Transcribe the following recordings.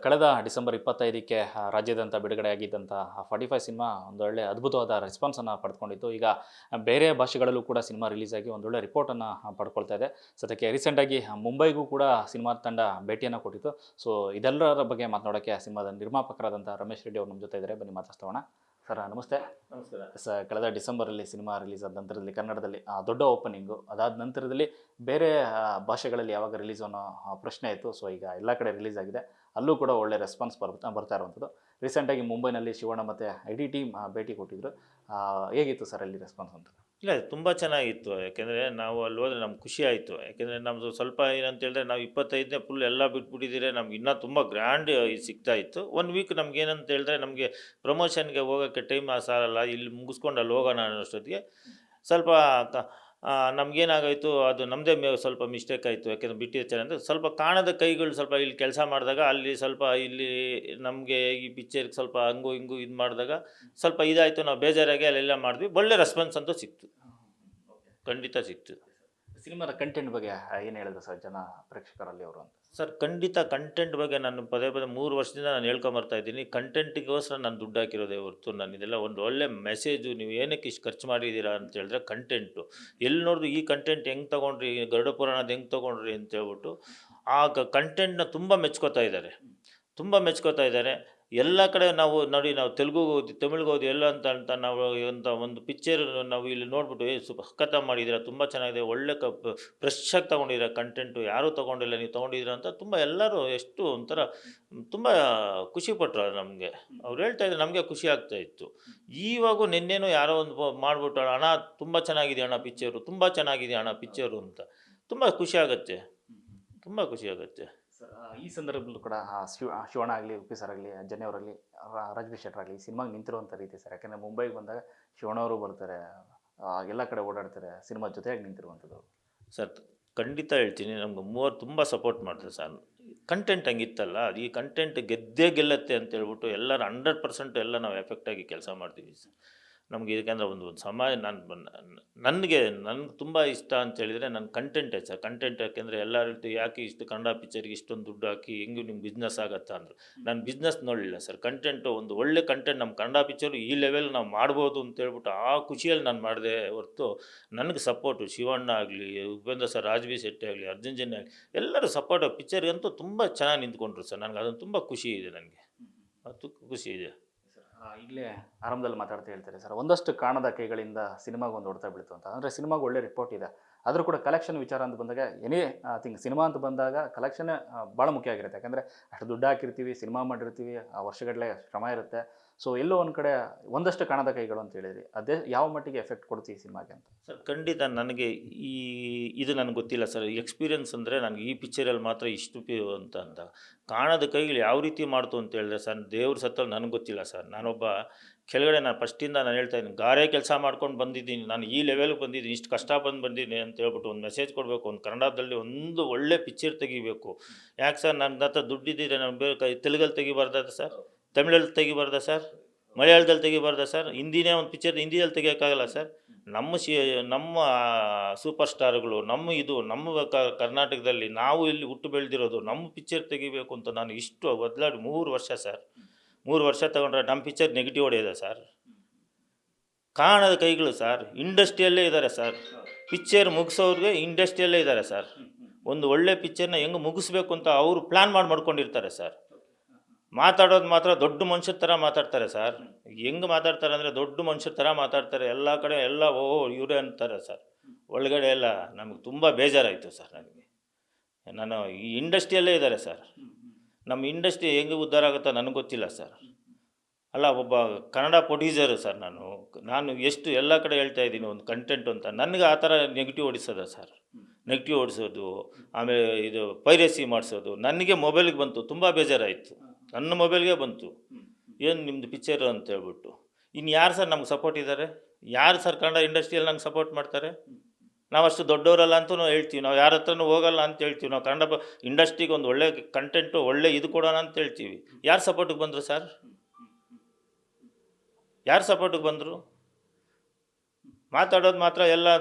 ಕಳೆದ ಡಿಸೆಂಬರ್ 25ಕ್ಕೆ ರಾಜ್ಯಾದ್ಯಂತ ಬಿಡುಗಡೆಯಾಗಿದ್ದಂಥ 45 ಸಿನಿಮಾ ಒಂದೊಳ್ಳೆ ಅದ್ಭುತವಾದ ರೆಸ್ಪಾನ್ಸನ್ನು ಪಡೆದುಕೊಂಡಿತ್ತು. ಈಗ ಬೇರೆ ಭಾಷೆಗಳಲ್ಲೂ ಕೂಡ ಸಿನಿಮಾ ರಿಲೀಸ್ ಆಗಿ ಒಂದೊಳ್ಳೆ ರಿಪೋರ್ಟನ್ನು ಪಡ್ಕೊಳ್ತಾ ಇದೆ. ಸದ್ಯಕ್ಕೆ ರೀಸೆಂಟಾಗಿ ಮುಂಬೈಗೂ ಕೂಡ ಸಿನಿಮಾ ತಂಡ ಭೇಟಿಯನ್ನು ಕೊಟ್ಟಿತ್ತು. ಸೊ ಇದೆಲ್ಲರ ಬಗ್ಗೆ ಮಾತನಾಡೋಕ್ಕೆ ಸಿನಿಮಾದ ನಿರ್ಮಾಪಕರಾದಂಥ ರಮೇಶ್ ರೆಡ್ಡಿ ಅವರು ನಮ್ಮ ಜೊತೆ ಇದ್ದಾರೆ. ಬನ್ನಿ ಮಾತಾಡ್ಸೋಣ. ಸರ್ ನಮಸ್ತೆ. ನಮಸ್ಕಾರ. ಕಳೆದ ಡಿಸೆಂಬರಲ್ಲಿ ಸಿನಿಮಾ ರಿಲೀಸ್ ಆದ ನಂತರದಲ್ಲಿ ಕನ್ನಡದಲ್ಲಿ ದೊಡ್ಡ ಓಪನಿಂಗು, ಅದಾದ ನಂತರದಲ್ಲಿ ಬೇರೆ ಭಾಷೆಗಳಲ್ಲಿ ಯಾವಾಗ ರಿಲೀಸ್ ಅನ್ನೋ ಪ್ರಶ್ನೆ ಇತ್ತು. ಸೊ ಈಗ ಎಲ್ಲ ಕಡೆ ರಿಲೀಸ್ ಆಗಿದೆ. ಅಲ್ಲೂ ಕೂಡ ಒಳ್ಳೆ ರೆಸ್ಪಾನ್ಸ್ ಬರ್ತಾ ಇರುವಂಥದ್ದು. ರೀಸೆಂಟಾಗಿ ಮುಂಬೈನಲ್ಲಿ ಶಿವಣ್ಣ ಮತ್ತು ಐಡಿ ಟೀಮ್ ಭೇಟಿ ಕೊಟ್ಟಿದ್ರು. ಹೇಗಿತ್ತು ಸರ್ ಅಲ್ಲಿ ರೆಸ್ಪಾನ್ಸ್ ಅಂತ? ಇಲ್ಲ, ತುಂಬ ಚೆನ್ನಾಗಿತ್ತು. ಯಾಕೆಂದರೆ ನಾವು ಅಲ್ಲಿ ಹೋದರೆ ನಮ್ಗೆ ಖುಷಿ ಆಯಿತು. ಯಾಕೆಂದರೆ ನಮ್ಮದು ಸ್ವಲ್ಪ ಏನಂತ ಹೇಳಿದ್ರೆ ನಾವು 25ನೇ ಫುಲ್ ಎಲ್ಲ ಬಿಟ್ಬಿಟ್ಟಿದ್ದೀರಿ. ನಮ್ಗೆ ಇನ್ನೂ ತುಂಬ ಗ್ರ್ಯಾಂಡ್ ಇದು ಸಿಗ್ತಾ ಇತ್ತು. 1 ವೀಕ್ ನಮ್ಗೆ ಏನಂತ ಹೇಳಿದ್ರೆ ನಮಗೆ ಪ್ರಮೋಷನ್ಗೆ ಹೋಗೋಕ್ಕೆ ಟೈಮ್ ಸಾಲಲ್ಲ. ಇಲ್ಲಿ ಮುಗಿಸ್ಕೊಂಡು ಅಲ್ಲಿ ಹೋಗೋಣ ಅನ್ನೋಷ್ಟೊತ್ತಿಗೆ ಸ್ವಲ್ಪ ನಮಗೇನಾಗೋಯಿತು, ಅದು ನಮ್ಮದೇ ಸ್ವಲ್ಪ ಮಿಸ್ಟೇಕ್ ಆಯಿತು. ಯಾಕೆಂದರೆ ಬಿಟ್ಟಿರ್ತಾರೆ ಅಂದರೆ ಸ್ವಲ್ಪ ಕಾಣದ ಕೈಗಳು ಸ್ವಲ್ಪ ಇಲ್ಲಿ ಕೆಲಸ ಮಾಡಿದಾಗ ಅಲ್ಲಿ ಸ್ವಲ್ಪ ಇಲ್ಲಿ ನಮಗೆ ಈ ಪಿಕ್ಚರ್ಗೆ ಸ್ವಲ್ಪ ಹಂಗು ಹಿಂಗು ಇದು ಮಾಡಿದಾಗ ಸ್ವಲ್ಪ ಇದಾಯಿತು. ನಾವು ಬೇಜಾರಾಗಿ ಅಲ್ಲೆಲ್ಲ ಮಾಡಿದ್ವಿ. ಒಳ್ಳೆ ರೆಸ್ಪಾನ್ಸ್ ಅಂತೂ ಸಿಕ್ತು, ಖಂಡಿತ ಸಿಕ್ತು. ಸಿನಿಮಾದ ಕಂಟೆಂಟ್ ಬಗ್ಗೆ ಏನು ಹೇಳಿದ್ರು ಸರ್ ಜನ ಪ್ರೇಕ್ಷಕರಲ್ಲಿ ಅವರು ಅಂತ? ಸರ್ ಖಂಡಿತ ಕಂಟೆಂಟ್ ಬಗ್ಗೆ ನಾನು ಪದೇ 3 ವರ್ಷದಿಂದ ನಾನು ಹೇಳ್ಕೊಂಬರ್ತಾ ಇದ್ದೀನಿ. ಕಂಟೆಂಟಿಗೋಸ್ಕರ ನಾನು ದುಡ್ಡು ಹಾಕಿರೋದೇ ಹೊರತು ನಾನು ಇದೆಲ್ಲ ಒಂದು ಒಳ್ಳೆ ಮೆಸೇಜು. ನೀವು ಏನಕ್ಕೆ ಇಷ್ಟು ಖರ್ಚು ಮಾಡಿದ್ದೀರಾ ಅಂತ ಹೇಳಿದ್ರೆ ಕಂಟೆಂಟು ಎಲ್ಲಿ ನೋಡಿದ್ರು ಈ ಕಂಟೆಂಟ್ ಹೆಂಗೆ ತೊಗೊಂಡ್ರಿ, ಗರುಡ ಪುರಾಣದ ಹೆಂಗೆ ತೊಗೊಂಡ್ರಿ ಅಂತೇಳ್ಬಿಟ್ಟು ಆ ಕಂಟೆಂಟ್ನ ತುಂಬ ಮೆಚ್ಕೋತಾ ಇದ್ದಾರೆ. ಎಲ್ಲ ಕಡೆ ನಾವು ನೋಡಿ, ನಾವು ತೆಲುಗು ಓದಿ ತಮಿಳ್ಗೆ ಓದಿ ಎಲ್ಲ ಅಂತ ನಾವು ಒಂದು ಪಿಕ್ಚರ್ ನಾವು ಇಲ್ಲಿ ನೋಡ್ಬಿಟ್ಟು ಸಖತ್ತ ಮಾಡಿದ್ದೀರಾ, ತುಂಬ ಚೆನ್ನಾಗಿದೆ, ಒಳ್ಳೆ ಫ್ರೆಶ್ ಆಗಿ ತೊಗೊಂಡಿದ್ದೀರಾ ಕಂಟೆಂಟು, ಯಾರೂ ತೊಗೊಂಡಿಲ್ಲ, ನೀವು ತೊಗೊಂಡಿದ್ದೀರಾ ಅಂತ ತುಂಬ ಎಲ್ಲರೂ ಎಷ್ಟು ಒಂಥರ ತುಂಬ ಖುಷಿಪಟ್ಟರು. ನಮಗೆ ಅವ್ರು ಹೇಳ್ತಾ ಇದ್ದಾರೆ, ನಮಗೆ ಖುಷಿ ಆಗ್ತಾಯಿತ್ತು. ಈವಾಗೂ ನಿನ್ನೇನು ಯಾರೋ ಒಂದು ಮಾಡಿಬಿಟ್ಟು ಅಣ್ಣ ತುಂಬ ಚೆನ್ನಾಗಿದೆ ಅಣ್ಣ ಪಿಕ್ಚರು, ತುಂಬ ಚೆನ್ನಾಗಿದೆ ಅಣ್ಣ ಪಿಕ್ಚರು ಅಂತ ತುಂಬ ಖುಷಿ ಆಗುತ್ತೆ. ಈ ಸಂದರ್ಭದಲ್ಲೂ ಕೂಡ ಶಿವಣ್ಣ ಆಗಲಿ, ಉಪ್ಪಿ ಸರ್ ಆಗಲಿ, ಜನ್ಯ ಅವರಾಗಲಿ, ರಾಜ್ಬಿ ಶೆಟ್ಟರ್ ಆಗಲಿ ಸಿನಿಮಾಗೆ ನಿಂತಿರುವಂಥ ರೀತಿ ಸರ್. ಯಾಕೆಂದರೆ ಮುಂಬೈಗೆ ಬಂದಾಗ ಶಿವಣ್ಣವರು ಬರ್ತಾರೆ, ಎಲ್ಲ ಕಡೆ ಓಡಾಡ್ತಾರೆ, ಸಿನಿಮಾ ಜೊತೆಯಾಗಿ ನಿಂತಿರುವಂಥದ್ದು. ಸರ್ ಖಂಡಿತ ಹೇಳ್ತೀನಿ, ನಮ್ಗೆ ಮೂವರು ತುಂಬ ಸಪೋರ್ಟ್ ಮಾಡ್ತಾರೆ ಸರ್. ಕಂಟೆಂಟ್ ಹಂಗಿತ್ತಲ್ಲ, ಈ ಕಂಟೆಂಟ್ ಗೆದ್ದೇ ಗೆಲ್ಲತ್ತೆ ಅಂತೇಳ್ಬಿಟ್ಟು ಎಲ್ಲರೂ 100% ಎಲ್ಲ ನಾವು ಎಫೆಕ್ಟಾಗಿ ಕೆಲಸ ಮಾಡ್ತೀವಿ ಸರ್. ನಮಗೆ ಯಾಕೆಂದರೆ ಒಂದು ಸಮಾಜ ನನಗೆ ತುಂಬ ಇಷ್ಟ ಅಂತೇಳಿದರೆ ನನ್ನ ಕಂಟೆಂಟೇ ಸರ್. ಕಂಟೆಂಟ್ ಯಾಕೆಂದರೆ ಎಲ್ಲರೂ ಹೇಳ್ತೀವಿ, ಯಾಕೆ ಇಷ್ಟು ಕನ್ನಡ ಪಿಕ್ಚರ್ಗೆ ಇಷ್ಟೊಂದು ದುಡ್ಡು ಹಾಕಿ ಹೆಂಗೆ ನಿಮ್ಗೆ ಬಿಸ್ನೆಸ್ ಆಗುತ್ತಾ ಅಂದರು. ನಾನು ಬಿಸ್ನೆಸ್ ನೋಡಲಿಲ್ಲ ಸರ್. ಕಂಟೆಂಟು ಒಂದು ಒಳ್ಳೆ ಕಂಟೆಂಟ್ ನಮ್ಮ ಕನ್ನಡ ಪಿಕ್ಚರು ಈ ಲೆವೆಲ್ ನಾವು ಮಾಡ್ಬೋದು ಅಂತೇಳ್ಬಿಟ್ಟು ಆ ಖುಷಿಯಲ್ಲಿ ನಾನು ಮಾಡಿದೆ ಹೊರತು ನನಗೆ ಸಪೋರ್ಟು ಶಿವಣ್ಣ ಆಗಲಿ, ಉಪೇಂದ್ರ ಸರ್, ರಾಜ್ಬಿ ಶೆಟ್ಟಿ ಆಗಲಿ, ಅರ್ಜುನ್ ಜನ್ಯ ಆಗಲಿ ಎಲ್ಲರೂ ಸಪೋರ್ಟು ಪಿಕ್ಚರ್ಗಂತೂ ತುಂಬ ಚೆನ್ನಾಗಿ ನಿಂತ್ಕೊಂಡ್ರು ಸರ್. ನನಗೆ ಅದನ್ನು ತುಂಬ ಖುಷಿ ಇದೆ, ನನಗೆ ಅದು ಖುಷಿ ಇದೆ. ಈಗಲೇ ಆರಂಭದಲ್ಲಿ ಮಾತಾಡ್ತಾ ಹೇಳ್ತಾರೆ ಸರ್, ಒಂದಷ್ಟು ಕಾಣದ ಕೈಗಳಿಂದ ಸಿನಿಮಾಗೆ ಒಂದು ಹೊಡ್ತಾ ಬೀಳ್ತು ಅಂತ. ಅಂದರೆ ಸಿನಿಮಾಗೆ ಒಳ್ಳೆ ರಿಪೋರ್ಟ್ ಇದೆ. ಆದರೂ ಕೂಡ ಕಲೆಕ್ಷನ್ ವಿಚಾರ ಅಂತ ಬಂದಾಗ ಎನಿ ಥಿಂಗ್ ಸಿನಿಮಾ ಅಂತ ಬಂದಾಗ ಕಲೆಕ್ಷನ್ ಭಾಳ ಮುಖ್ಯ ಆಗಿರುತ್ತೆ. ಯಾಕಂದರೆ ಅಷ್ಟು ದುಡ್ಡು ಹಾಕಿರ್ತೀವಿ, ಸಿನಿಮಾ ಮಾಡಿರ್ತೀವಿ, ವರ್ಷಗಟ್ಟಲೆ ಶ್ರಮ ಇರುತ್ತೆ. ಸೊ ಎಲ್ಲೋ ಒಂದು ಕಡೆ ಒಂದಷ್ಟು ಕಾಣದ ಕೈಗಳು ಅಂತ ಹೇಳಿದ್ರಿ, ಅದೇ ಯಾವ ಮಟ್ಟಿಗೆ ಎಫೆಕ್ಟ್ ಕೊಡ್ತೀವಿ ಸಿನಿಮಾಗೆ ಅಂತ? ಸರ್ ಖಂಡಿತ ನನಗೆ ಇದು ನನಗೆ ಗೊತ್ತಿಲ್ಲ ಸರ್. ಎಕ್ಸ್ಪೀರಿಯನ್ಸ್ ಅಂದರೆ ನನಗೆ ಈ ಪಿಕ್ಚರಲ್ಲಿ ಮಾತ್ರ ಇಷ್ಟು ಅಂತ ಕಾಣದ ಕೈಗಳು ಯಾವ ರೀತಿ ಮಾಡ್ತು ಅಂತ ಹೇಳಿದ್ರೆ ಸರ್, ದೇವ್ರ ಸತ್ತಲ್ಲಿ ನನಗೆ ಗೊತ್ತಿಲ್ಲ ಸರ್. ನಾನೊಬ್ಬ ಕೆಳಗಡೆ ಫಸ್ಟಿಂದ ನಾನು ಹೇಳ್ತಾ ಇದ್ದೀನಿ, ಗಾರೆ ಕೆಲಸ ಮಾಡ್ಕೊಂಡು ಬಂದಿದ್ದೀನಿ, ನಾನು ಈ ಲೆವೆಲ್ಗೆ ಬಂದಿದ್ದೀನಿ, ಇಷ್ಟು ಕಷ್ಟ ಬಂದಿದ್ದೀನಿ ಅಂತ ಹೇಳ್ಬಿಟ್ಟು ಒಂದು ಮೆಸೇಜ್ ಕೊಡಬೇಕು, ಒಂದು ಕನ್ನಡದಲ್ಲಿ ಒಂದು ಒಳ್ಳೆ ಪಿಕ್ಚರ್ ತೆಗಿಬೇಕು. ಯಾಕೆ ಸರ್, ನನ್ನ ಹತ್ರ ದುಡ್ಡಿದ್ದಿದೆ, ನಾನು ಬೇರೆ ತೆಲುಗಲ್ಲಿ ತೆಗಿಬಾರ್ದ ಸರ್, ತಮಿಳಲ್ಲಿ ತೆಗಿಬಾರ್ದ ಸರ್, ಮಲಯಾಳದಲ್ಲಿ ತೆಗಿಬಾರ್ದ ಸರ್, ಹಿಂದಿನೇ ಒಂದು ಪಿಕ್ಚರ್ ಹಿಂದಿಯಲ್ಲಿ ತೆಗಿಯೋಕ್ಕಾಗಲ್ಲ ಸರ್. ನಮ್ಮ ಸೂಪರ್ ಸ್ಟಾರ್ಗಳು ನಮ್ಮ ಕರ್ನಾಟಕದಲ್ಲಿ ನಾವು ಇಲ್ಲಿ ಹುಟ್ಟು ಬೆಳೆದಿರೋದು, ನಮ್ಮ ಪಿಕ್ಚರ್ ತೆಗಿಬೇಕು ಅಂತ ನಾನು ಇಷ್ಟು ಬದಲಾಡಿ 3 ವರ್ಷ ಸರ್. 3 ವರ್ಷ ತಗೊಂಡ್ರೆ ನಮ್ಮ ಪಿಕ್ಚರ್ ನೆಗೆಟಿವ್ ಹೊಡೆಯಿದೆ ಸರ್. ಕಾಣದ ಕೈಗಳು ಸರ್ ಇಂಡಸ್ಟ್ರಿಯಲ್ಲೇ ಇದ್ದಾರೆ ಸರ್. ಪಿಕ್ಚರ್ ಮುಗಿಸೋರಿಗೆ ಇಂಡಸ್ಟ್ರಿಯಲ್ಲೇ ಇದ್ದಾರೆ ಸರ್. ಒಂದು ಒಳ್ಳೆ ಪಿಕ್ಚರ್ನ ಹೆಂಗೆ ಮುಗಿಸ್ಬೇಕು ಅಂತ ಅವರು ಪ್ಲ್ಯಾನ್ ಮಾಡ್ಕೊಂಡಿರ್ತಾರೆ ಸರ್. ಮಾತಾಡೋದು ಮಾತ್ರ ದೊಡ್ಡ ಮನುಷ್ಯರ ಥರ ಮಾತಾಡ್ತಾರೆ ಸರ್. ಹೆಂಗೆ ಮಾತಾಡ್ತಾರೆ ಅಂದರೆ ದೊಡ್ಡ ಮನುಷ್ಯರ ಥರ ಮಾತಾಡ್ತಾರೆ. ಎಲ್ಲ ಕಡೆ ಎಲ್ಲ ಇವರೇ ಅಂತಾರೆ ಸರ್. ಒಳಗಡೆ ಎಲ್ಲ ನಮಗೆ ತುಂಬ ಬೇಜಾರಾಯಿತು ಸರ್. ನಾನು ಈ ಇಂಡಸ್ಟ್ರಿಯಲ್ಲೇ ಇದ್ದಾರೆ ಸರ್. ನಮ್ಮ ಇಂಡಸ್ಟ್ರಿ ಹೆಂಗೆ ಉದ್ಧಾರ ಆಗುತ್ತೋ ನನಗೆ ಗೊತ್ತಿಲ್ಲ ಸರ್. ಅಲ್ಲ, ಒಬ್ಬ ಕನ್ನಡ ಪ್ರೊಡ್ಯೂಸರು ಸರ್. ನಾನು ಎಷ್ಟು ಎಲ್ಲ ಕಡೆ ಹೇಳ್ತಾ ಇದ್ದೀನಿ ಒಂದು ಕಂಟೆಂಟ್ ಅಂತ, ನನಗೆ ಆ ಥರ ನೆಗೆಟಿವ್ ಹೊಡಿಸೋದ ಸರ್. ನೆಗೆಟಿವ್ ಹೊಡಿಸೋದು, ಆಮೇಲೆ ಇದು ಪೈರಸಿ ಮಾಡಿಸೋದು ನನಗೆ ಮೊಬೈಲಿಗೆ ಬಂತು. ತುಂಬ ಬೇಜಾರಾಯಿತು, ನನ್ನ ಮೊಬೈಲ್ಗೆ ಬಂತು. ಏನು ನಿಮ್ಮದು ಪಿಕ್ಚರು ಅಂತ ಹೇಳ್ಬಿಟ್ಟು. ಇನ್ನು ಯಾರು ಸರ್ ನಮ್ಗೆ ಸಪೋರ್ಟ್ ಇದ್ದಾರೆ? ಯಾರು ಸರ್ ಕನ್ನಡ ಇಂಡಸ್ಟ್ರಿಯಲ್ಲಿ ನಂಗೆ ಸಪೋರ್ಟ್ ಮಾಡ್ತಾರೆ? ನಾವು ಅಷ್ಟು ದೊಡ್ಡವರಲ್ಲ ಅಂತಲೂ ಹೇಳ್ತೀವಿ, ನಾವು ಯಾರ ಹತ್ರನೂ ಹೋಗಲ್ಲ ಅಂತ ಹೇಳ್ತೀವಿ. ನಾವು ಕನ್ನಡ ಇಂಡಸ್ಟ್ರಿಗೆ ಒಂದು ಒಳ್ಳೆ ಕಂಟೆಂಟು, ಒಳ್ಳೆ ಇದು ಕೊಡೋಣ ಅಂತ ಹೇಳ್ತೀವಿ. ಯಾರು ಸಪೋರ್ಟಿಗೆ ಬಂದರು ಸರ್? ಯಾರು ಸಪೋರ್ಟಿಗೆ ಬಂದರು? ಮಾತಾಡೋದು ಮಾತ್ರ